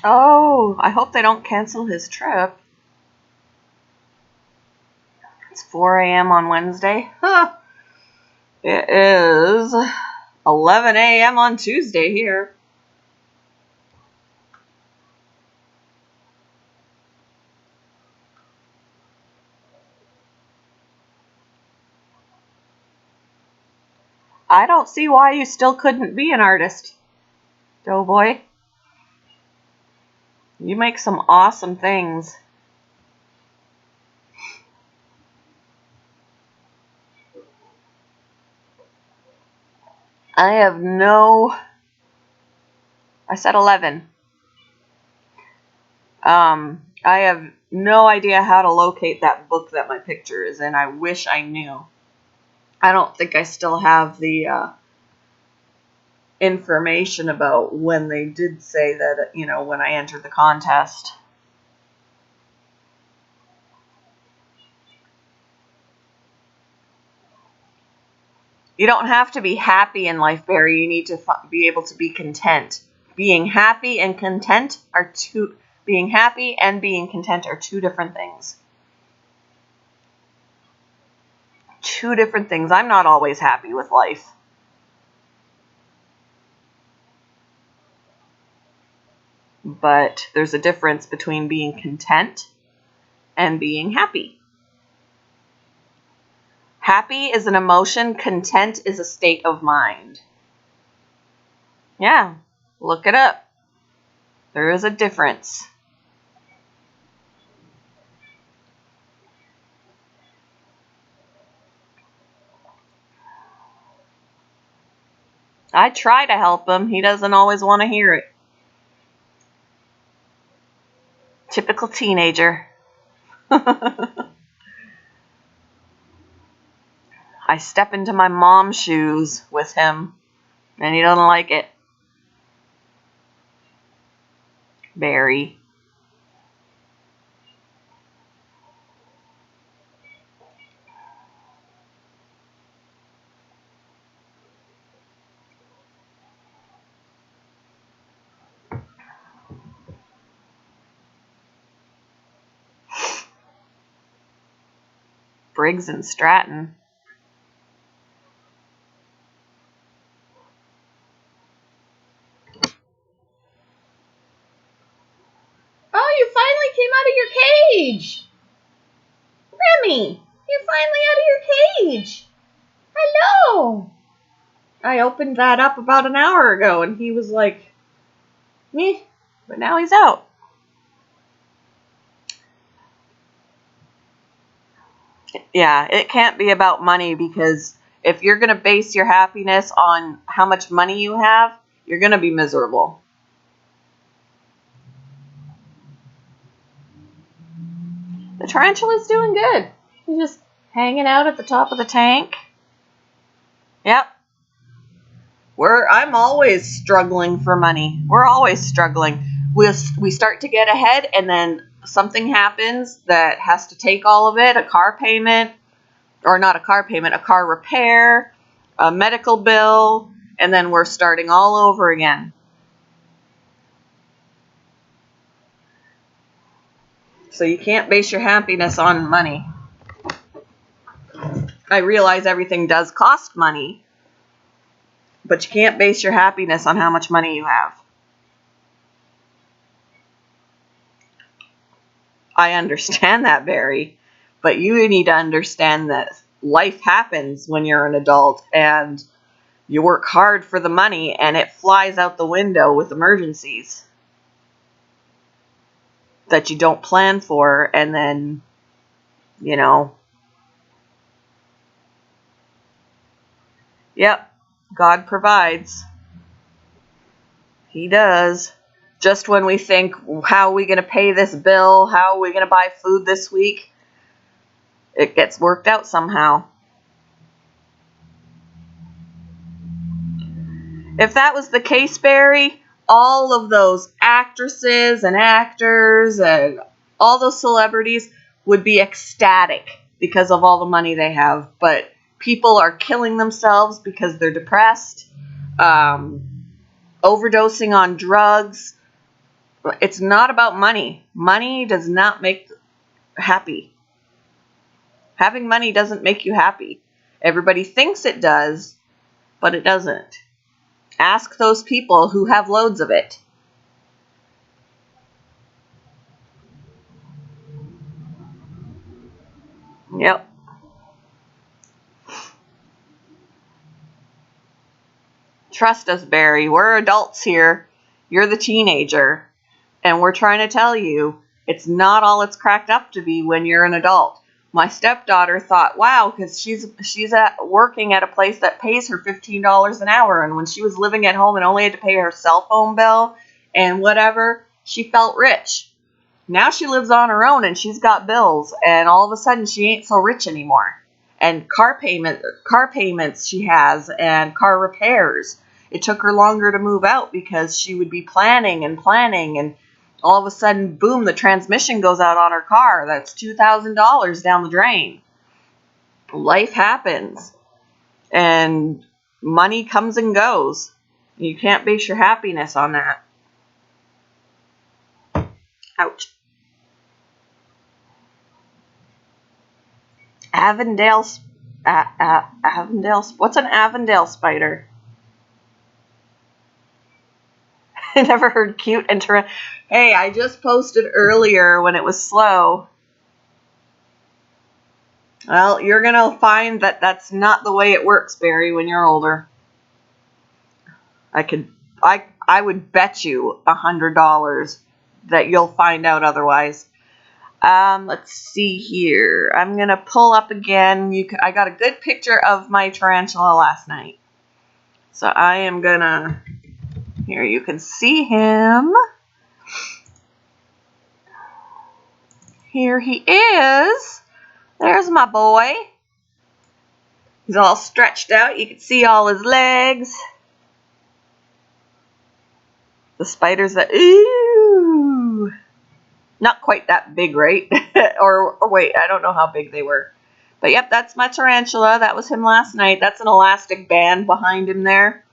Oh, I hope they don't cancel his trip. It's 4 a.m. on Wednesday. Huh. It is 11 a.m. on Tuesday here. I don't see why you still couldn't be an artist, Doughboy. You make some awesome things. I said 11. I have no idea how to locate that book that my picture is in. I wish I knew. I don't think I still have the information about when they did say that, when I entered the contest. You don't have to be happy in life, Barry. You need to be able to be content. Being happy and content are two different things. Two different things. I'm not always happy with life. But there's a difference between being content and being happy. Happy is an emotion. Content is a state of mind. Yeah, look it up. There is a difference. I try to help him. He doesn't always want to hear it. Typical teenager. I step into my mom's shoes with him, and he doesn't like it. Barry. Briggs and Stratton. Oh, you finally came out of your cage! Remy, you're finally out of your cage. Hello. I opened that up about an hour ago, and he was like, meh, but now he's out. Yeah, it can't be about money, because if you're going to base your happiness on how much money you have, you're going to be miserable. The tarantula's doing good. He's just hanging out at the top of the tank. Yep. I'm always struggling for money. We're always struggling. We start to get ahead, and then something happens that has to take all of it, a car payment, or not a car payment, a car repair, a medical bill, and then we're starting all over again. So you can't base your happiness on money. I realize everything does cost money, but you can't base your happiness on how much money you have. I understand that, Barry, but you need to understand that life happens when you're an adult, and you work hard for the money, and it flies out the window with emergencies that you don't plan for, and then, yep, God provides. He does. Just when we think, how are we going to pay this bill? How are we going to buy food this week? It gets worked out somehow. If that was the case, Barry, all of those actresses and actors and all those celebrities would be ecstatic because of all the money they have. But people are killing themselves because they're depressed, overdosing on drugs. It's not about money. Money does not make happy. Having money doesn't make you happy. Everybody thinks it does, but it doesn't. Ask those people who have loads of it. Yep. Trust us, Barry. We're adults here. You're the teenager. And we're trying to tell you, it's not all it's cracked up to be when you're an adult. My stepdaughter thought, wow, because she's working at a place that pays her $15 an hour. And when she was living at home and only had to pay her cell phone bill and whatever, she felt rich. Now she lives on her own and she's got bills, and all of a sudden she ain't so rich anymore. And car payments she has, and car repairs. It took her longer to move out because she would be planning, and all of a sudden, boom, the transmission goes out on her car. That's $2,000 down the drain. Life happens, and money comes and goes. You can't base your happiness on that. Ouch. What's an Avondale spider? I never heard cute and Hey, I just posted earlier when it was slow. Well, you're going to find that that's not the way it works, Barry, when you're older. I would bet you $100 that you'll find out otherwise. Let's see here. I'm going to pull up again. I got a good picture of my tarantula last night. So I am going to... Here, you can see him. Here he is. There's my boy. He's all stretched out. You can see all his legs. The spiders that... Ooh! Not quite that big, right? or wait, I don't know how big they were. But yep, that's my tarantula. That was him last night. That's an elastic band behind him there.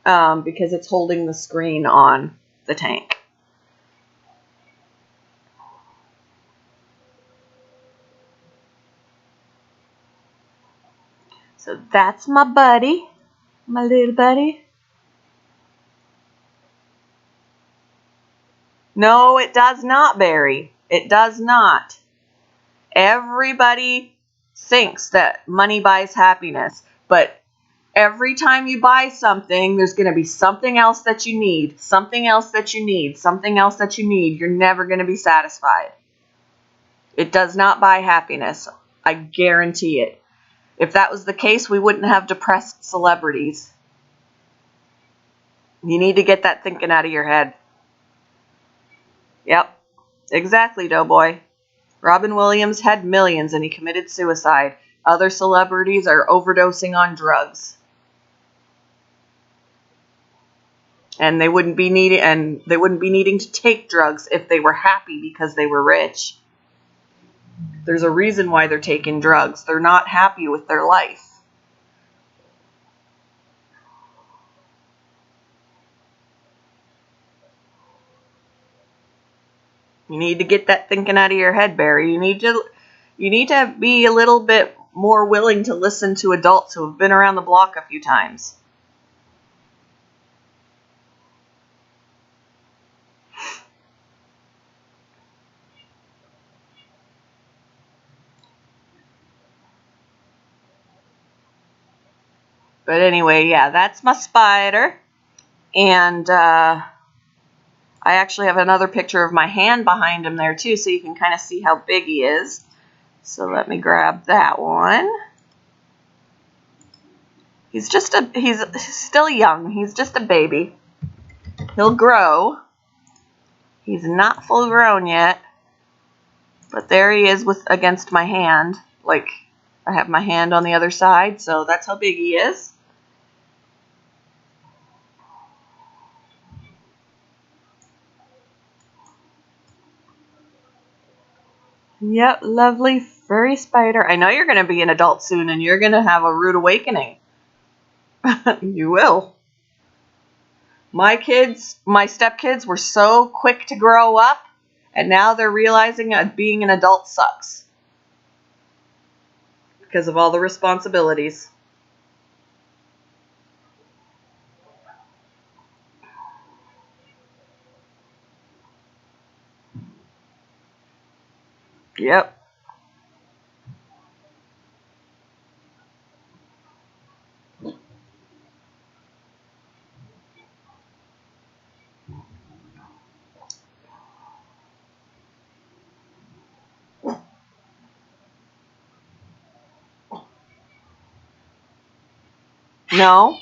Because it's holding the screen on the tank. So that's my buddy. My little buddy. No, it does not, Barry. It does not. Everybody thinks that money buys happiness, but every time you buy something, there's going to be something else that you need, something else that you need, something else that you need. You're never going to be satisfied. It does not buy happiness. I guarantee it. If that was the case, we wouldn't have depressed celebrities. You need to get that thinking out of your head. Yep, exactly, Doughboy. Robin Williams had millions and he committed suicide. Other celebrities are overdosing on drugs. And they wouldn't be needing to take drugs if they were happy because they were rich. There's a reason why they're taking drugs. They're not happy with their life. You need to get that thinking out of your head, Barry. You need to be a little bit more willing to listen to adults who have been around the block a few times. But anyway, yeah, that's my spider. And I actually have another picture of my hand behind him there too, so you can kind of see how big he is. So let me grab that one. He's still young. He's just a baby. He'll grow. He's not full grown yet. But there he is against my hand. Like, I have my hand on the other side, so that's how big he is. Yep, lovely furry spider. I know you're going to be an adult soon and you're going to have a rude awakening. You will. My stepkids were so quick to grow up, and now they're realizing that being an adult sucks because of all the responsibilities. Yep. No.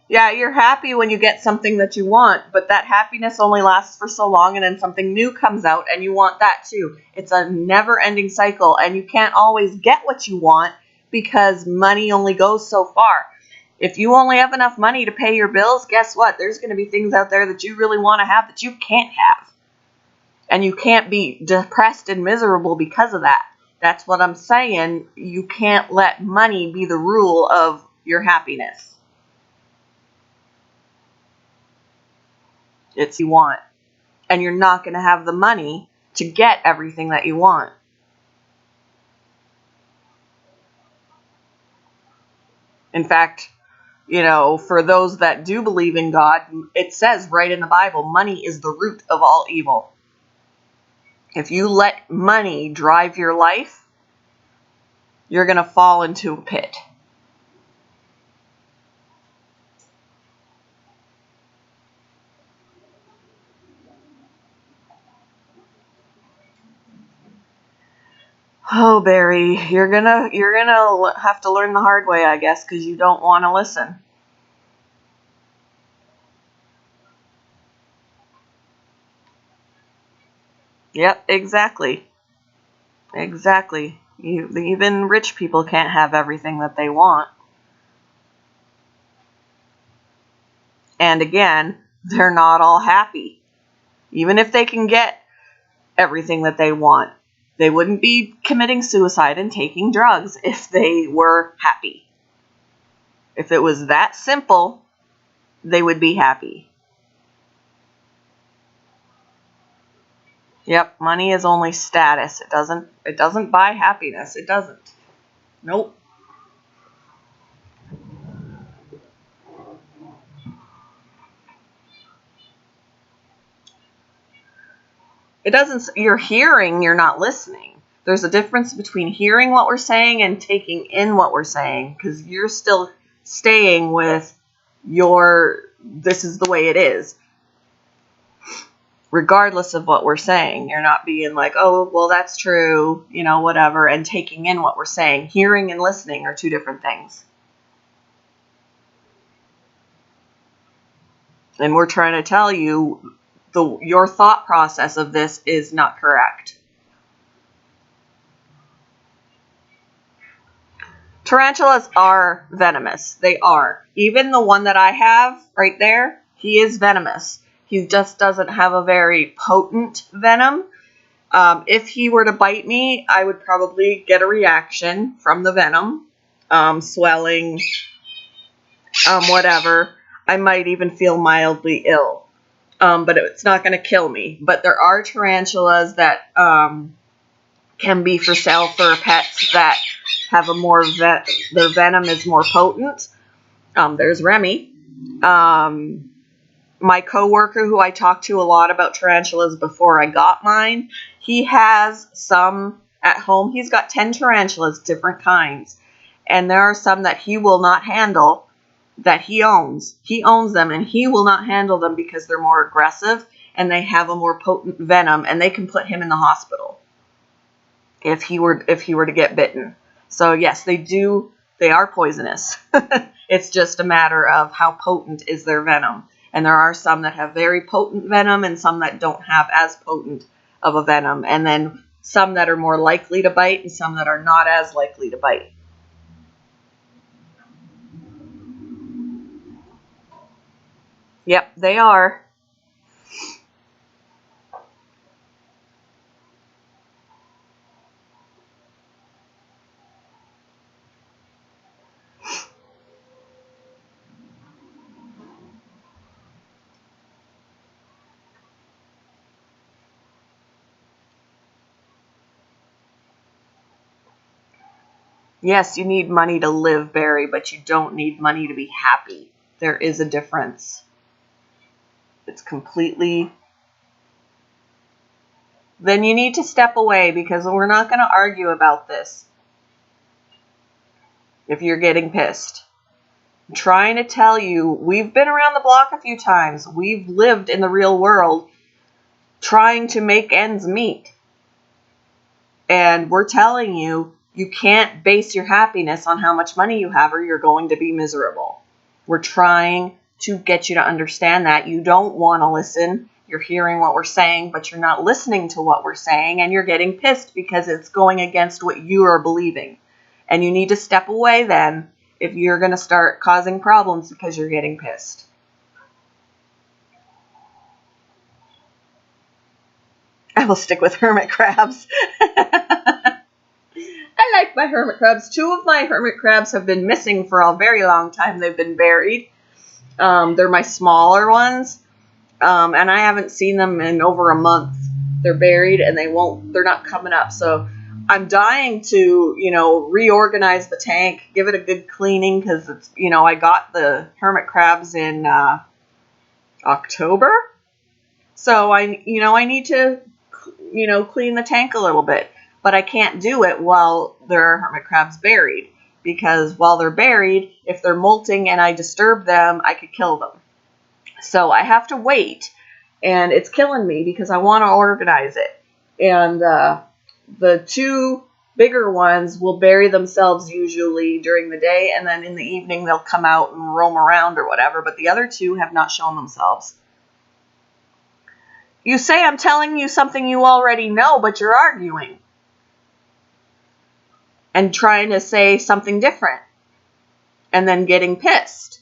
Yeah, you're happy when you get something that you want, but that happiness only lasts for so long, and then something new comes out and you want that too. It's a never-ending cycle, and you can't always get what you want because money only goes so far. If you only have enough money to pay your bills, guess what? There's going to be things out there that you really want to have that you can't have. And you can't be depressed and miserable because of that. That's what I'm saying. You can't let money be the rule of your happiness. It's you want. And you're not going to have the money to get everything that you want. In fact, for those that do believe in God, it says right in the Bible, money is the root of all evil. If you let money drive your life, you're going to fall into a pit. Oh, Barry, you're gonna have to learn the hard way, I guess, because you don't want to listen. Yep, exactly. Exactly. Even rich people can't have everything that they want. And again, they're not all happy. Even if they can get everything that they want, they wouldn't be committing suicide and taking drugs if they were happy. If it was that simple, they would be happy. Yep, money is only status. It doesn't buy happiness. It doesn't. Nope. It doesn't. You're hearing, you're not listening. there's a difference between hearing what we're saying and taking in what we're saying, because you're still staying with this is the way it is, regardless of what we're saying. You're not being like, oh, well, that's true, whatever, and taking in what we're saying. Hearing and listening are two different things. And we're trying to tell you your thought process of this is not correct. Tarantulas are venomous. They are. Even the one that I have right there, he is venomous. He just doesn't have a very potent venom. If he were to bite me, I would probably get a reaction from the venom, swelling, whatever. I might even feel mildly ill, but it's not going to kill me. But there are tarantulas that can be for sale for pets that have their venom is more potent. There's Remy. My coworker, who I talked to a lot about tarantulas before I got mine, he has some at home. He's got 10 tarantulas, different kinds. And there are some that he will not handle that he owns. He owns them, and he will not handle them because they're more aggressive and they have a more potent venom, and they can put him in the hospital if he were to get bitten. So yes, they are poisonous. It's just a matter of how potent is their venom. And there are some that have very potent venom and some that don't have as potent of a venom. And then some that are more likely to bite and some that are not as likely to bite. Yep, they are. Yes, you need money to live, Barry, but you don't need money to be happy. There is a difference. It's completely... Then you need to step away, because we're not going to argue about this if you're getting pissed. I'm trying to tell you, we've been around the block a few times. We've lived in the real world trying to make ends meet. And we're telling you, you can't base your happiness on how much money you have or you're going to be miserable. We're trying to get you to understand that. You don't want to listen. You're hearing what we're saying, but you're not listening to what we're saying, and you're getting pissed because it's going against what you are believing. And you need to step away then if you're going to start causing problems because you're getting pissed. I will stick with hermit crabs. I like my hermit crabs. 2 of my hermit crabs have been missing for a very long time. They've been buried. They're my smaller ones. And I haven't seen them in over a month. They're buried and they're not coming up. So I'm dying to, reorganize the tank, give it a good cleaning, because it's, I got the hermit crabs in October. So I need to, clean the tank a little bit. But I can't do it while there are hermit crabs buried, because while they're buried, if they're molting and I disturb them, I could kill them. So I have to wait, and it's killing me because I want to organize it. And the 2 bigger ones will bury themselves usually during the day, and then in the evening they'll come out and roam around or whatever, but the other 2 have not shown themselves. You say I'm telling you something you already know, but you're arguing and trying to say something different and then getting pissed.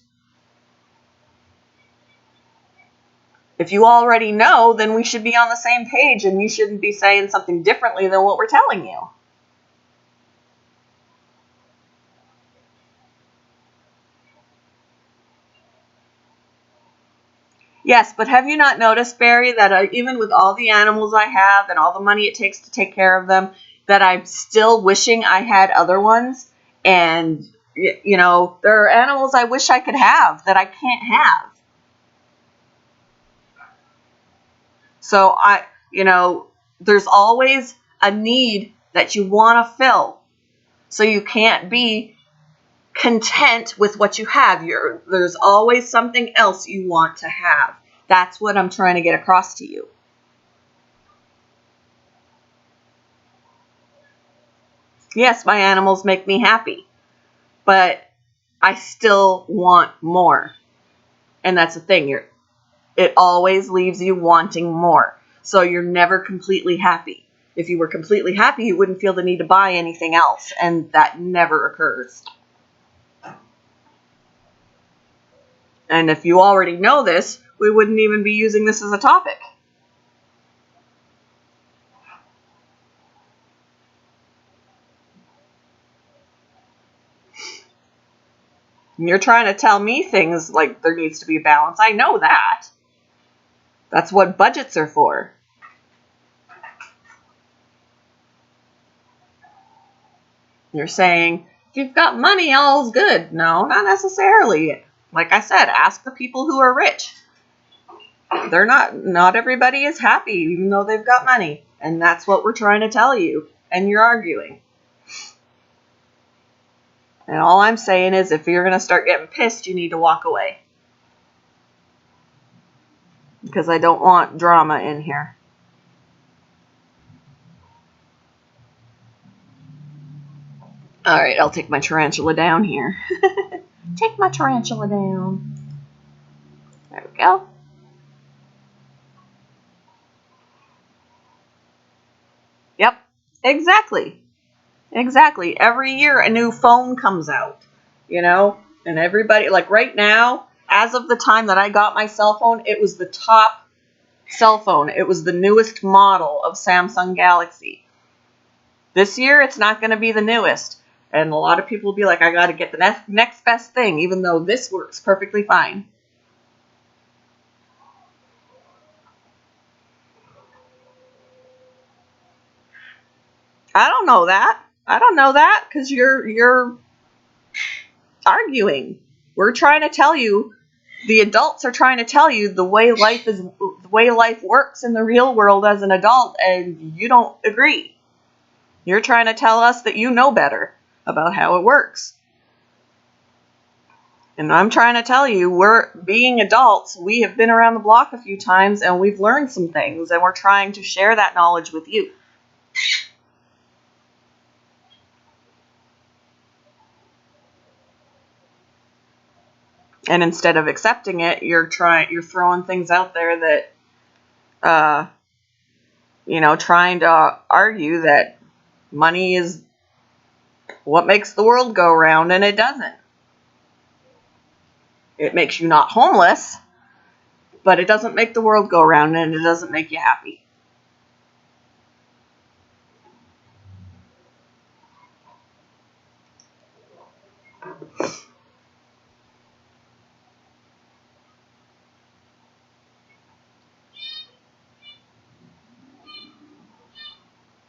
If you already know, then we should be on the same page, and you shouldn't be saying something differently than what we're telling you. Yes, but have you not noticed, Barry, that even with all the animals I have and all the money it takes to take care of them, that I'm still wishing I had other ones? And, there are animals I wish I could have that I can't have. So there's always a need that you want to fill. So you can't be content with what you have. There's always something else you want to have. That's what I'm trying to get across to you. Yes, my animals make me happy, but I still want more. And that's the thing. It always leaves you wanting more. So you're never completely happy. If you were completely happy, you wouldn't feel the need to buy anything else, and that never occurs. And if you already know this, we wouldn't even be using this as a topic. And you're trying to tell me things like there needs to be a balance. I know that. That's what budgets are for. You're saying, if you've got money, all's good. No, not necessarily. Like I said, ask the people who are rich. Not everybody is happy, even though they've got money. And that's what we're trying to tell you. And you're arguing. And all I'm saying is, if you're going to start getting pissed, you need to walk away. Because I don't want drama in here. Alright, I'll take my tarantula down here. Take my tarantula down. There we go. Yep, exactly. Exactly. Every year a new phone comes out, and everybody, like right now, as of the time that I got my cell phone, it was the top cell phone. It was the newest model of Samsung Galaxy. This year, it's not going to be the newest. And a lot of people will be like, I got to get the next best thing, even though this works perfectly fine. I don't know that because you're arguing. We're trying to tell you, the adults are trying to tell you the way life works in the real world as an adult, and you don't agree. You're trying to tell us that you know better about how it works. And I'm trying to tell you, we're being adults, we have been around the block a few times and we've learned some things, and we're trying to share that knowledge with you. And instead of accepting it, you're throwing things out there that, trying to argue that money is what makes the world go round, and it doesn't. It makes you not homeless, but it doesn't make the world go round, and it doesn't make you happy.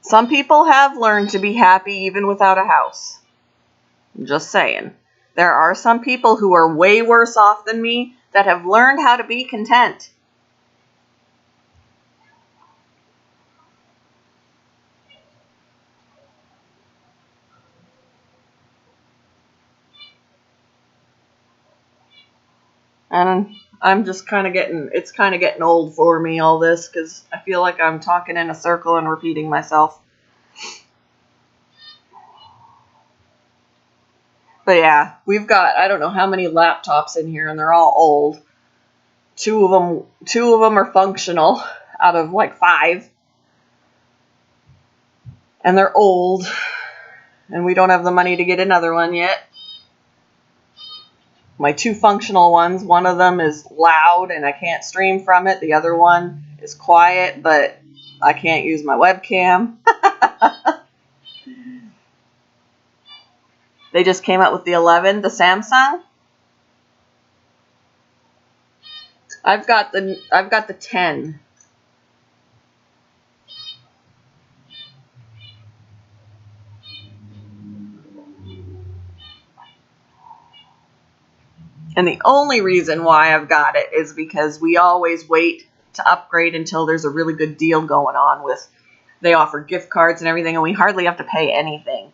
Some people have learned to be happy even without a house. I'm just saying. There are some people who are way worse off than me that have learned how to be content. And I'm just it's kind of getting old for me, all this, because I feel like I'm talking in a circle and repeating myself. But yeah, we've got, I don't know how many laptops in here, and they're all old. Two of them are functional out of like 5. And they're old. And we don't have the money to get another one yet. My 2 functional ones, one of them is loud and I can't stream from it. The other one is quiet, but I can't use my webcam. They just came out with the 11, the Samsung. I've got the 10. And the only reason why I've got it is because we always wait to upgrade until there's a really good deal going on with They offer gift cards and everything, and we hardly have to pay anything.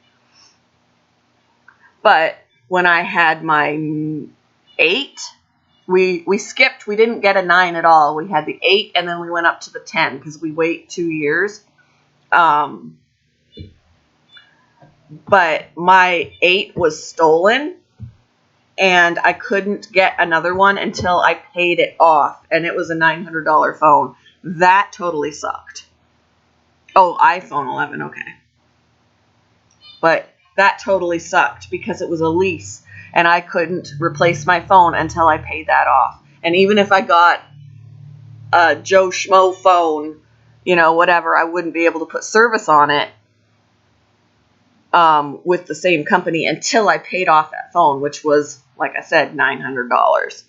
But when I had my 8, we skipped. We didn't get a 9 at all. We had the 8, and then we went up to the 10 because we wait 2 years. But my 8 was stolen, and I couldn't get another one until I paid it off, and it was a $900 phone. That totally sucked. Oh, iPhone 11, okay. But that totally sucked because it was a lease, and I couldn't replace my phone until I paid that off. And even if I got a Joe Schmo phone, whatever, I wouldn't be able to put service on it with the same company until I paid off that phone, which was, like I said, $900.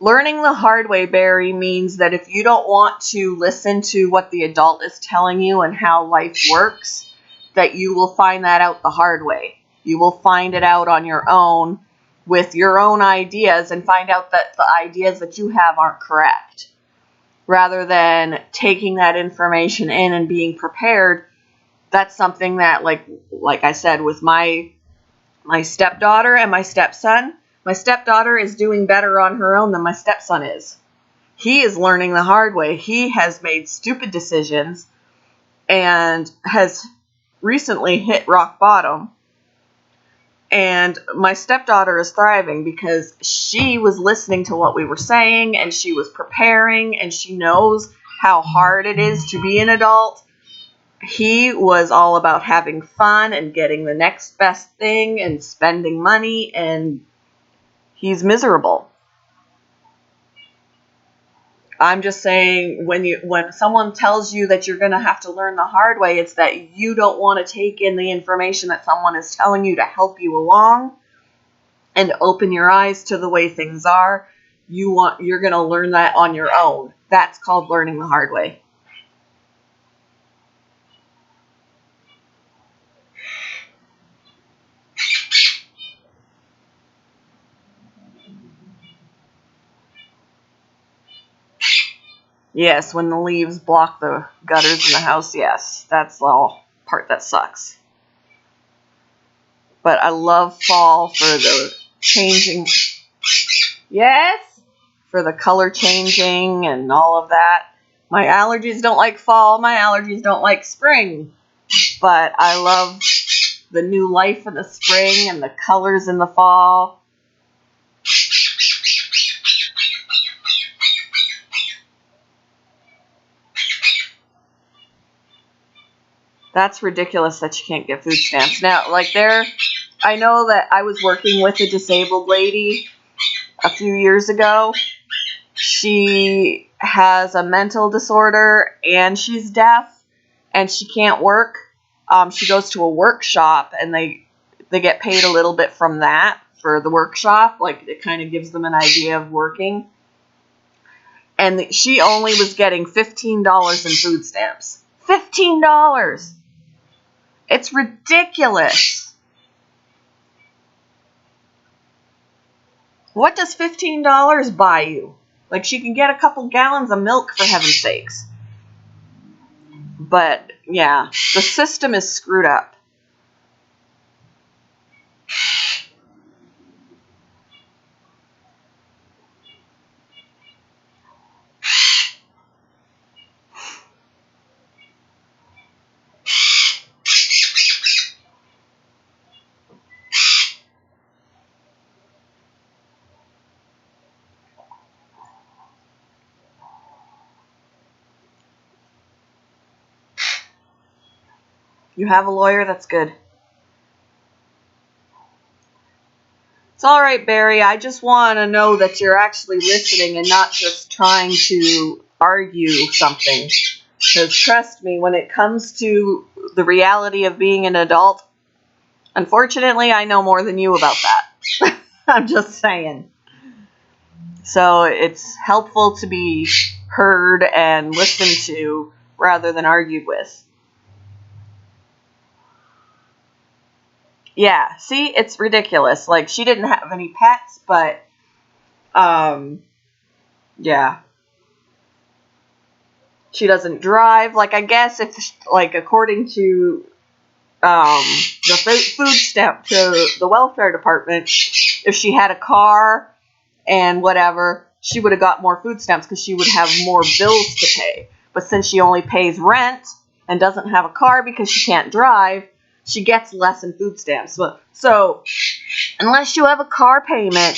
Learning the hard way, Barry, means that if you don't want to listen to what the adult is telling you and how life works, that you will find that out the hard way. You will find it out on your own with your own ideas and find out that the ideas that you have aren't correct. Rather than taking that information in and being prepared, that's something that, like I said, with my stepdaughter and my stepson, my stepdaughter is doing better on her own than my stepson is. He is learning the hard way. He has made stupid decisions and has recently hit rock bottom. And my stepdaughter is thriving because she was listening to what we were saying, and she was preparing, and she knows how hard it is to be an adult. He was all about having fun and getting the next best thing and spending money, and he's miserable. I'm just saying, when someone tells you that you're going to have to learn the hard way, it's that you don't want to take in the information that someone is telling you to help you along and open your eyes to the way things are. You're going to learn that on your own. That's called learning the hard way. Yes, when the leaves block the gutters in the house, yes, that's the whole part that sucks. But I love fall for the changing. Yes? For the color changing and all of that. My allergies don't like fall. My allergies don't like spring. But I love the new life in the spring and the colors in the fall. That's ridiculous that you can't get food stamps. Now, I know that I was working with a disabled lady a few years ago. She has a mental disorder and she's deaf and she can't work. She goes to a workshop and they get paid a little bit from that for the workshop. It kind of gives them an idea of working. And she only was getting $15 in food stamps. $15! It's ridiculous. What does $15 buy you? She can get a couple gallons of milk, for heaven's sakes. But, yeah, the system is screwed up. You have a lawyer? That's good. It's all right, Barry. I just want to know that you're actually listening and not just trying to argue something. Because trust me, when it comes to the reality of being an adult, unfortunately, I know more than you about that. I'm just saying. So it's helpful to be heard and listened to rather than argued with. Yeah, see, it's ridiculous. Like, she didn't have any pets, but, yeah. She doesn't drive. Like, I guess if, like, according to, the food stamp to the welfare department, if she had a car and whatever, she would have got more food stamps because she would have more bills to pay. But since she only pays rent and doesn't have a car because she can't drive, she gets less in food stamps. So unless you have a car payment,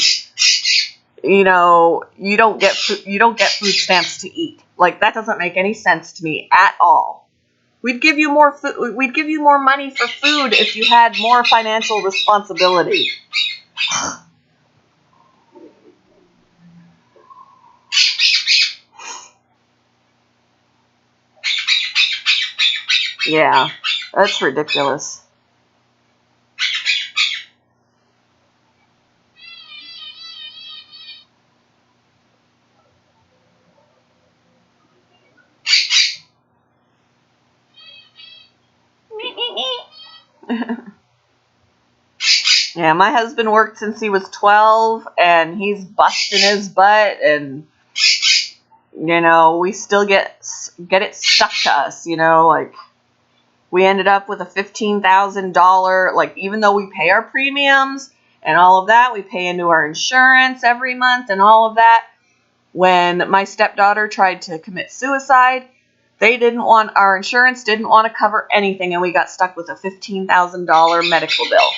you don't get food stamps to eat. Like, that doesn't make any sense to me at all. We'd give you more money for food if you had more financial responsibility. Yeah, that's ridiculous. Yeah, my husband worked since he was 12, and he's busting his butt, and, we still get it stuck to us, like, we ended up with a $15,000, like, even though we pay our premiums and all of that, we pay into our insurance every month and all of that. When my stepdaughter tried to commit suicide, our insurance didn't want to cover anything, and we got stuck with a $15,000 medical bill.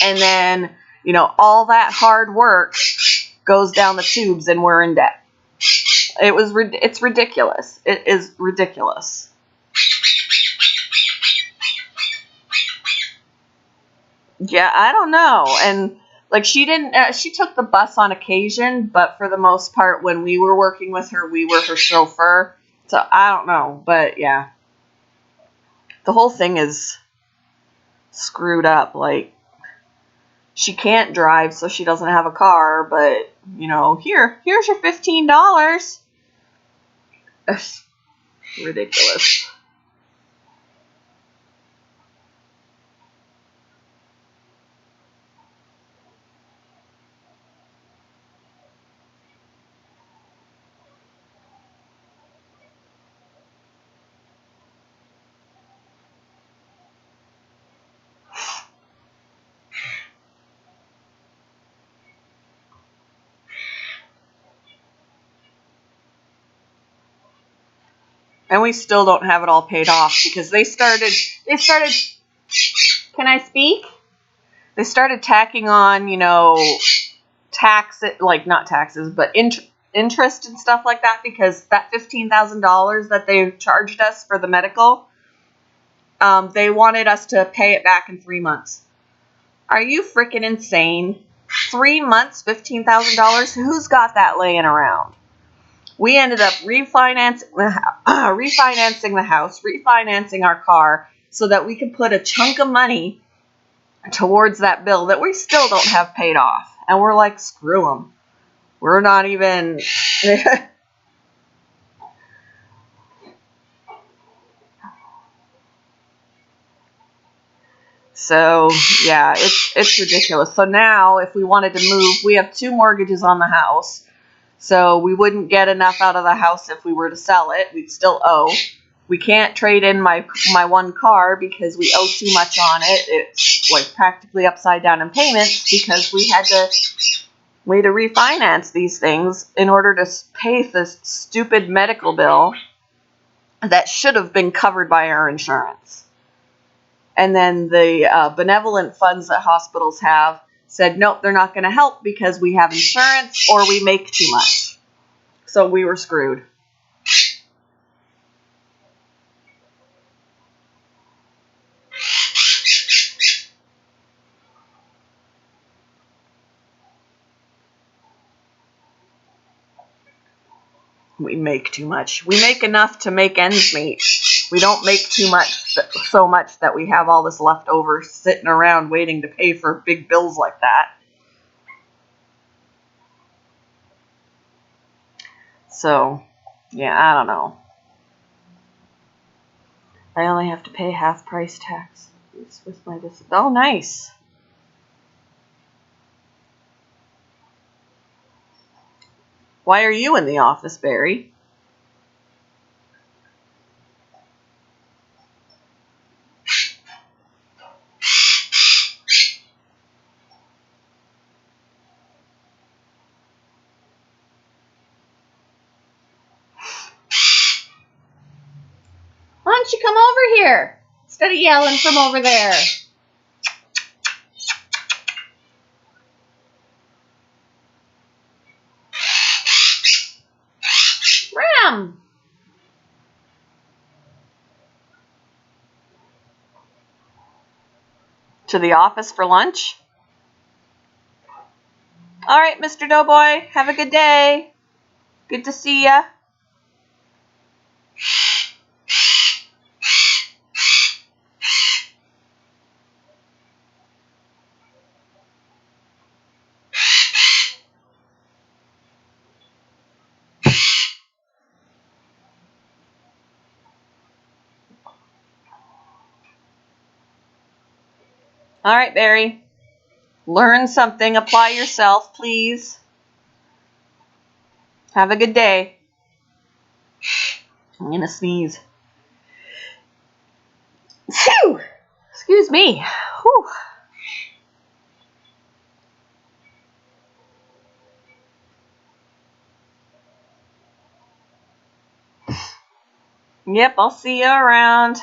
And then, all that hard work goes down the tubes and we're in debt. It's ridiculous. It is ridiculous. Yeah, I don't know. And, like, she took the bus on occasion, but for the most part, when we were working with her, we were her chauffeur. So, I don't know. But, yeah. The whole thing is screwed up. Like, she can't drive, so she doesn't have a car, but, here's your $15. That's ridiculous. And we still don't have it all paid off because they started, can I speak? They started tacking on, not taxes, but interest and stuff like that, because that $15,000 that they charged us for the medical, they wanted us to pay it back in 3 months. Are you freaking insane? 3 months, $15,000? Who's got that laying around? We ended up refinancing the house, refinancing our car, so that we could put a chunk of money towards that bill that we still don't have paid off. And we're like, screw them. We're not even... So, yeah, it's ridiculous. So now, if we wanted to move, we have 2 mortgages on the house. So we wouldn't get enough out of the house if we were to sell it. We'd still owe. We can't trade in my one car because we owe too much on it. It's like practically upside down in payments because we had to refinance these things in order to pay this stupid medical bill that should have been covered by our insurance. And then the benevolent funds that hospitals have said, nope, they're not going to help because we have insurance or we make too much. So we were screwed. We make too much. We make enough to make ends meet. We don't make too much, so much that we have all this left over sitting around waiting to pay for big bills like that. So, yeah, I don't know. I only have to pay half price tax with my disability. Oh, nice. Why are you in the office, Barry? Why don't you come over here instead of yelling from over there? Ram! To the office for lunch? All right, Mr. Doughboy, have a good day. Good to see ya. All right, Barry. Learn something. Apply yourself, please. Have a good day. I'm going to sneeze. Phew! Excuse me. Whew. Yep, I'll see you around.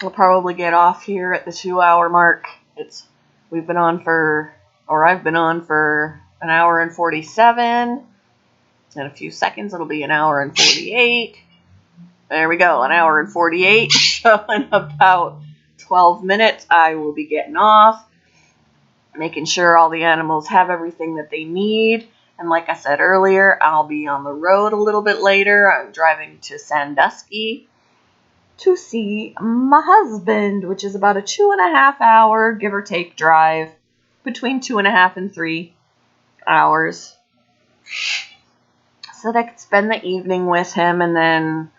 We'll probably get off here at the 2-hour mark. I've been on for an hour and 47. In a few seconds, it'll be an hour and 48. There we go, an hour and 48. So in about 12 minutes, I will be getting off, making sure all the animals have everything that they need. And like I said earlier, I'll be on the road a little bit later. I'm driving to Sandusky to see my husband, which is about a 2.5 hour, give or take, drive, between 2.5 and 3 hours, so that I could spend the evening with him, and then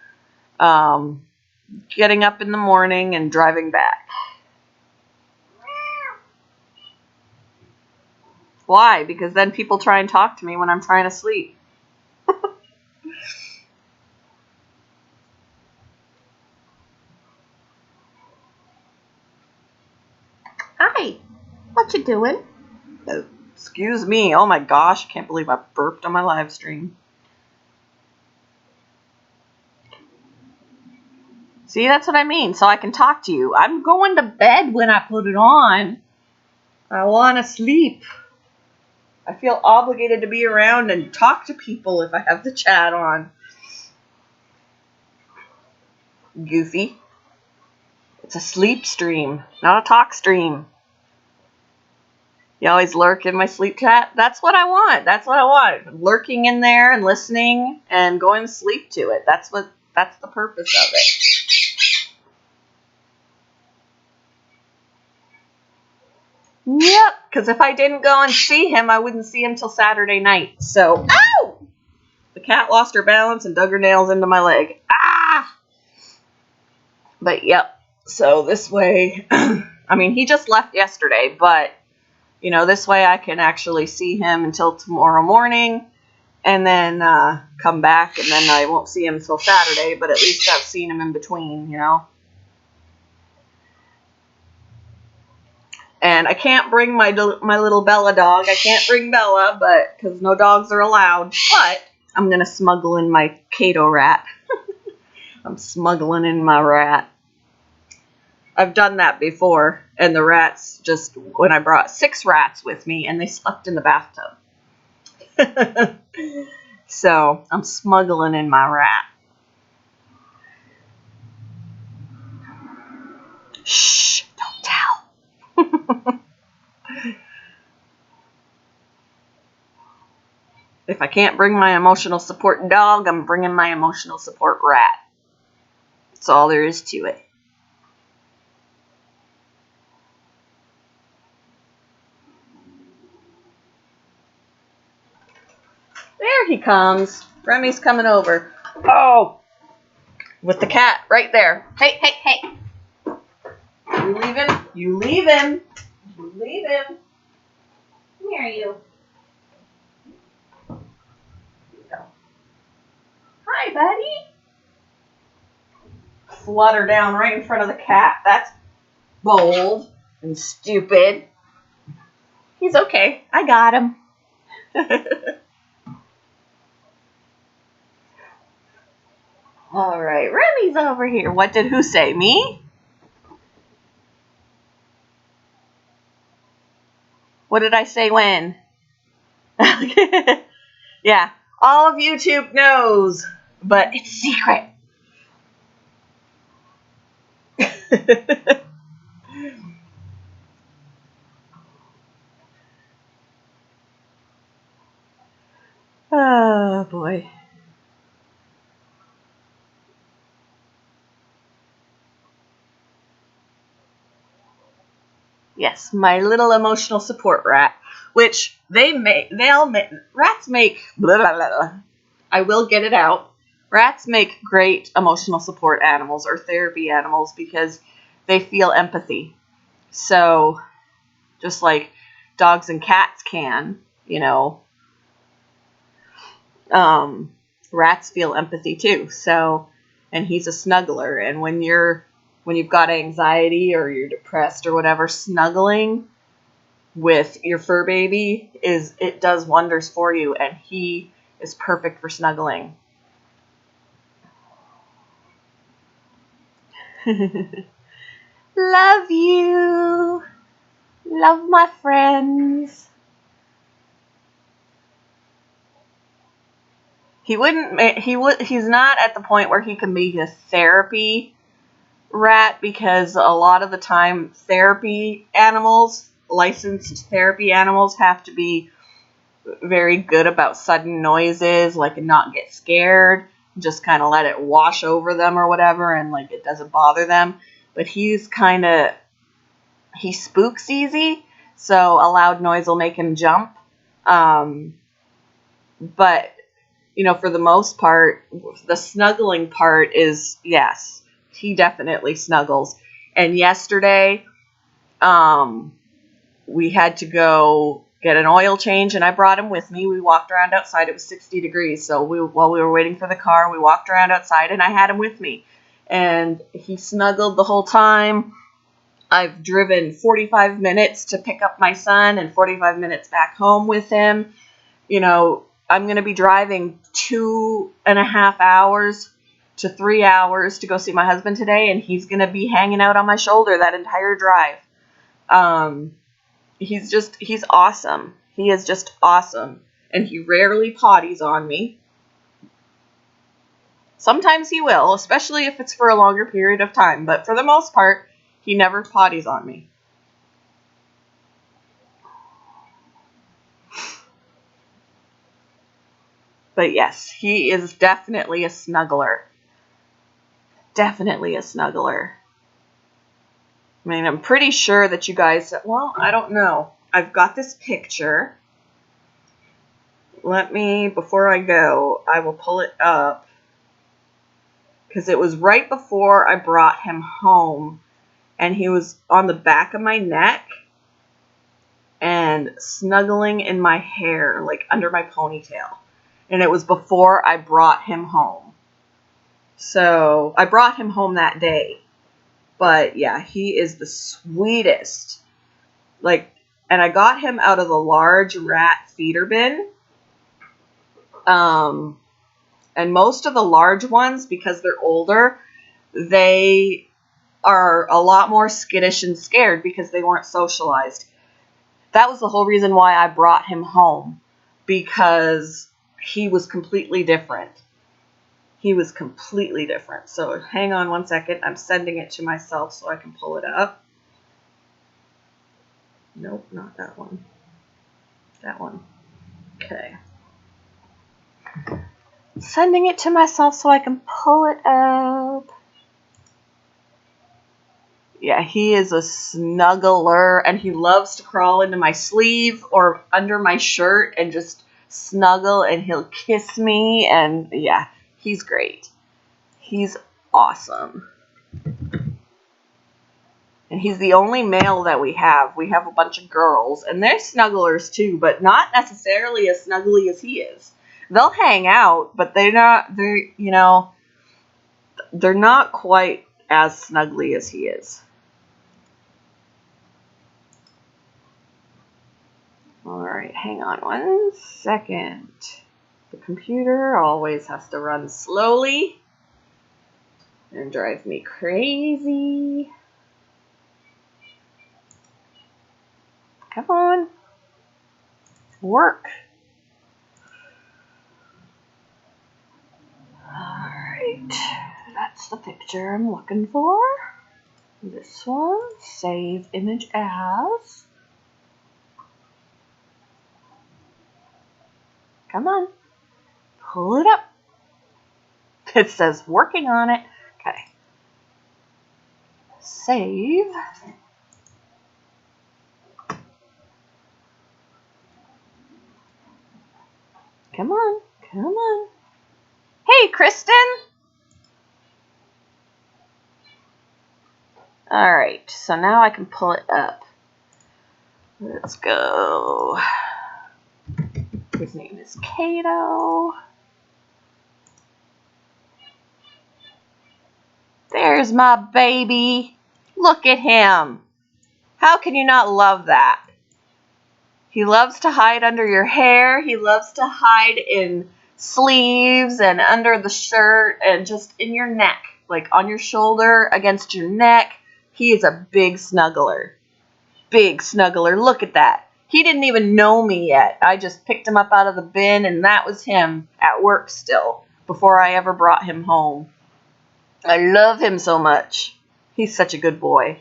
getting up in the morning and driving back. Why? Because then people try and talk to me when I'm trying to sleep. Hi, what you doing? Excuse me. Oh my gosh, I can't believe I burped on my live stream. See, that's what I mean, so I can talk to you. I'm going to bed when I put it on. I want to sleep. I feel obligated to be around and talk to people if I have the chat on. Goofy. It's a sleep stream, not a talk stream. You always lurk in my sleep chat? That's what I want. That's what I want. Lurking in there and listening and going to sleep to it. That's the purpose of it. Yep, because if I didn't go and see him, I wouldn't see him till Saturday night. So, ow! The cat lost her balance and dug her nails into my leg. Ah! But yep, so this way, I mean, he just left yesterday, but, you know, this way I can actually see him until tomorrow morning, and then come back, and then I won't see him until Saturday, but at least I've seen him in between, you know. And I can't bring my little Bella dog. I can't bring Bella, but because no dogs are allowed. But I'm going to smuggle in my Kato rat. I'm smuggling in my rat. I've done that before, and the rats just, when I brought 6 rats with me, and they slept in the bathtub. So, I'm smuggling in my rat. Shh, don't tell. If I can't bring my emotional support dog, I'm bringing my emotional support rat. That's all there is to it. There he comes. Remy's coming over. Oh! With the cat right there. Hey, hey, hey. You leave him. You leave him. You leave him. Come here, you. Here you go. Hi, buddy. Flutter down right in front of the cat. That's bold and stupid. He's okay. I got him. All right, Remy's over here. What did who say? Me? What did I say when? Yeah, all of YouTube knows, but it's secret. Oh, boy. Yes, my little emotional support rat, which rats make, blah, blah, blah. I will get it out. Rats make great emotional support animals or therapy animals because they feel empathy. So, just like dogs and cats can, rats feel empathy too. So, and he's a snuggler. And when you've got anxiety or you're depressed or whatever, snuggling with your fur baby it does wonders for you, and he is perfect for snuggling. Love you. Love my friends. He's not at the point where he can be a therapy rat, because a lot of the time therapy animals, licensed therapy animals, have to be very good about sudden noises, like, and not get scared, just kind of let it wash over them or whatever, and like it doesn't bother them. But he spooks easy, so a loud noise will make him jump. But for the most part, the snuggling part is, yes, he definitely snuggles. And yesterday, we had to go get an oil change, and I brought him with me. We walked around outside. It was 60 degrees, so while we were waiting for the car, we walked around outside, and I had him with me. And he snuggled the whole time. I've driven 45 minutes to pick up my son and 45 minutes back home with him. I'm going to be driving 2.5 hours to 3 hours to go see my husband today, and he's going to be hanging out on my shoulder that entire drive. He's awesome. He is just awesome. And he rarely potties on me. Sometimes he will, especially if it's for a longer period of time. But for the most part, he never potties on me. But yes, he is definitely a snuggler. Definitely a snuggler. I mean, I'm pretty sure that you guys, well, I don't know. I've got this picture. Before I go, I will pull it up. Because it was right before I brought him home. And he was on the back of my neck and snuggling in my hair, like under my ponytail. And it was before I brought him home. So, I brought him home that day. But yeah, he is the sweetest. And I got him out of the large rat feeder bin. And most of the large ones, because they're older, they are a lot more skittish and scared because they weren't socialized. That was the whole reason why I brought him home, because he was completely different. He was completely different. So hang on one second. I'm sending it to myself so I can pull it up. Nope, not that one. That one. Okay. Sending it to myself so I can pull it up. Yeah, he is a snuggler, and he loves to crawl into my sleeve or under my shirt and just snuggle and he'll kiss me, and yeah, he's great. He's awesome. And he's the only male that we have. We have a bunch of girls, and they're snugglers too, but not necessarily as snuggly as he is. They'll hang out, but they're not quite as snuggly as he is. Alright, hang on 1 second. The computer always has to run slowly and drive me crazy. Come on. Work. Alright, that's the picture I'm looking for. This one, save image as. Come on. Pull it up. It says working on it. Okay. Save. Come on. Come on. Hey, Kristen. Alright, so now I can pull it up. Let's go. His name is Kato. There's my baby. Look at him. How can you not love that? He loves to hide under your hair. He loves to hide in sleeves and under the shirt and just in your neck, like on your shoulder, against your neck. He is a big snuggler. Big snuggler. Look at that. He didn't even know me yet. I just picked him up out of the bin, and that was him at work still, before I ever brought him home. I love him so much. He's such a good boy.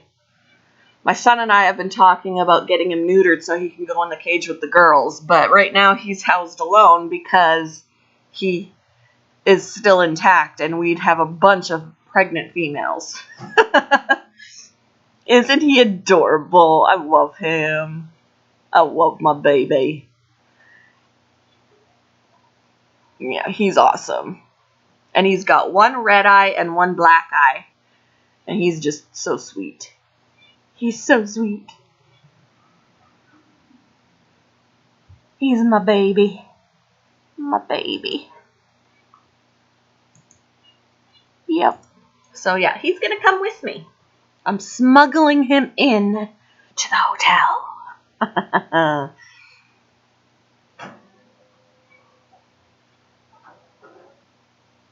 My son and I have been talking about getting him neutered so he can go in the cage with the girls, but right now he's housed alone because he is still intact, and we'd have a bunch of pregnant females. Isn't he adorable? I love him. I love my baby. Yeah, he's awesome. And he's got one red eye and one black eye. And he's just so sweet. He's so sweet. He's my baby. My baby. Yep. So yeah, he's gonna come with me. I'm smuggling him in to the hotel.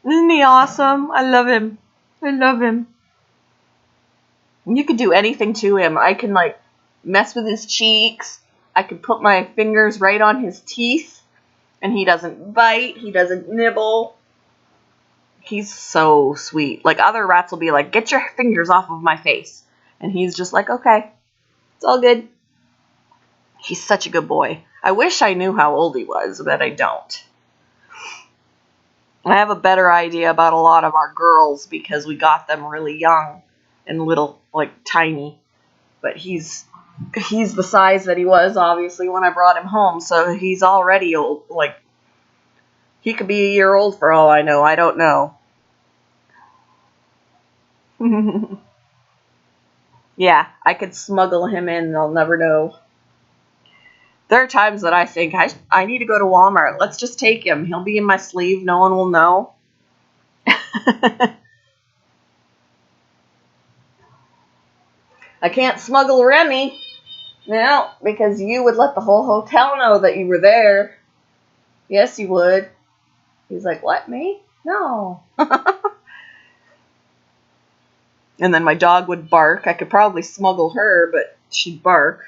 Isn't he awesome? I love him. I love him. You could do anything to him. I can like mess with his cheeks. I could put my fingers right on his teeth, and he doesn't bite. He doesn't nibble. He's so sweet. Like, other rats will be like, get your fingers off of my face. And he's just like, okay, it's all good. He's such a good boy. I wish I knew how old he was, but I don't. I have a better idea about a lot of our girls because we got them really young and little, like, tiny. But he's the size that he was, obviously, when I brought him home. So he's already old. Like, he could be a year old for all I know. I don't know. Yeah, I could smuggle him in. They'll never know. There are times that I think, I need to go to Walmart. Let's just take him. He'll be in my sleeve. No one will know. I can't smuggle Remy. No, because you would let the whole hotel know that you were there. Yes, you would. He's like, what, me? No. And then my dog would bark. I could probably smuggle her, but she'd bark.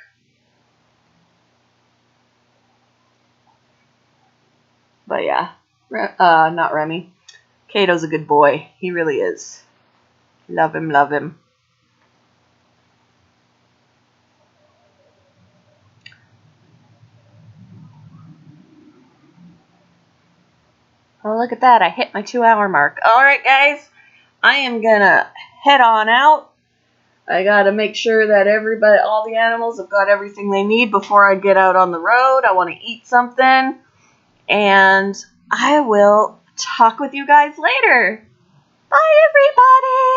But yeah, not Remy. Kato's a good boy. He really is. Love him, love him. Oh, look at that. I hit my 2-hour mark. Alright, guys. I am gonna head on out. I gotta make sure that all the animals have got everything they need before I get out on the road. I want to eat something. And I will talk with you guys later. Bye, everybody!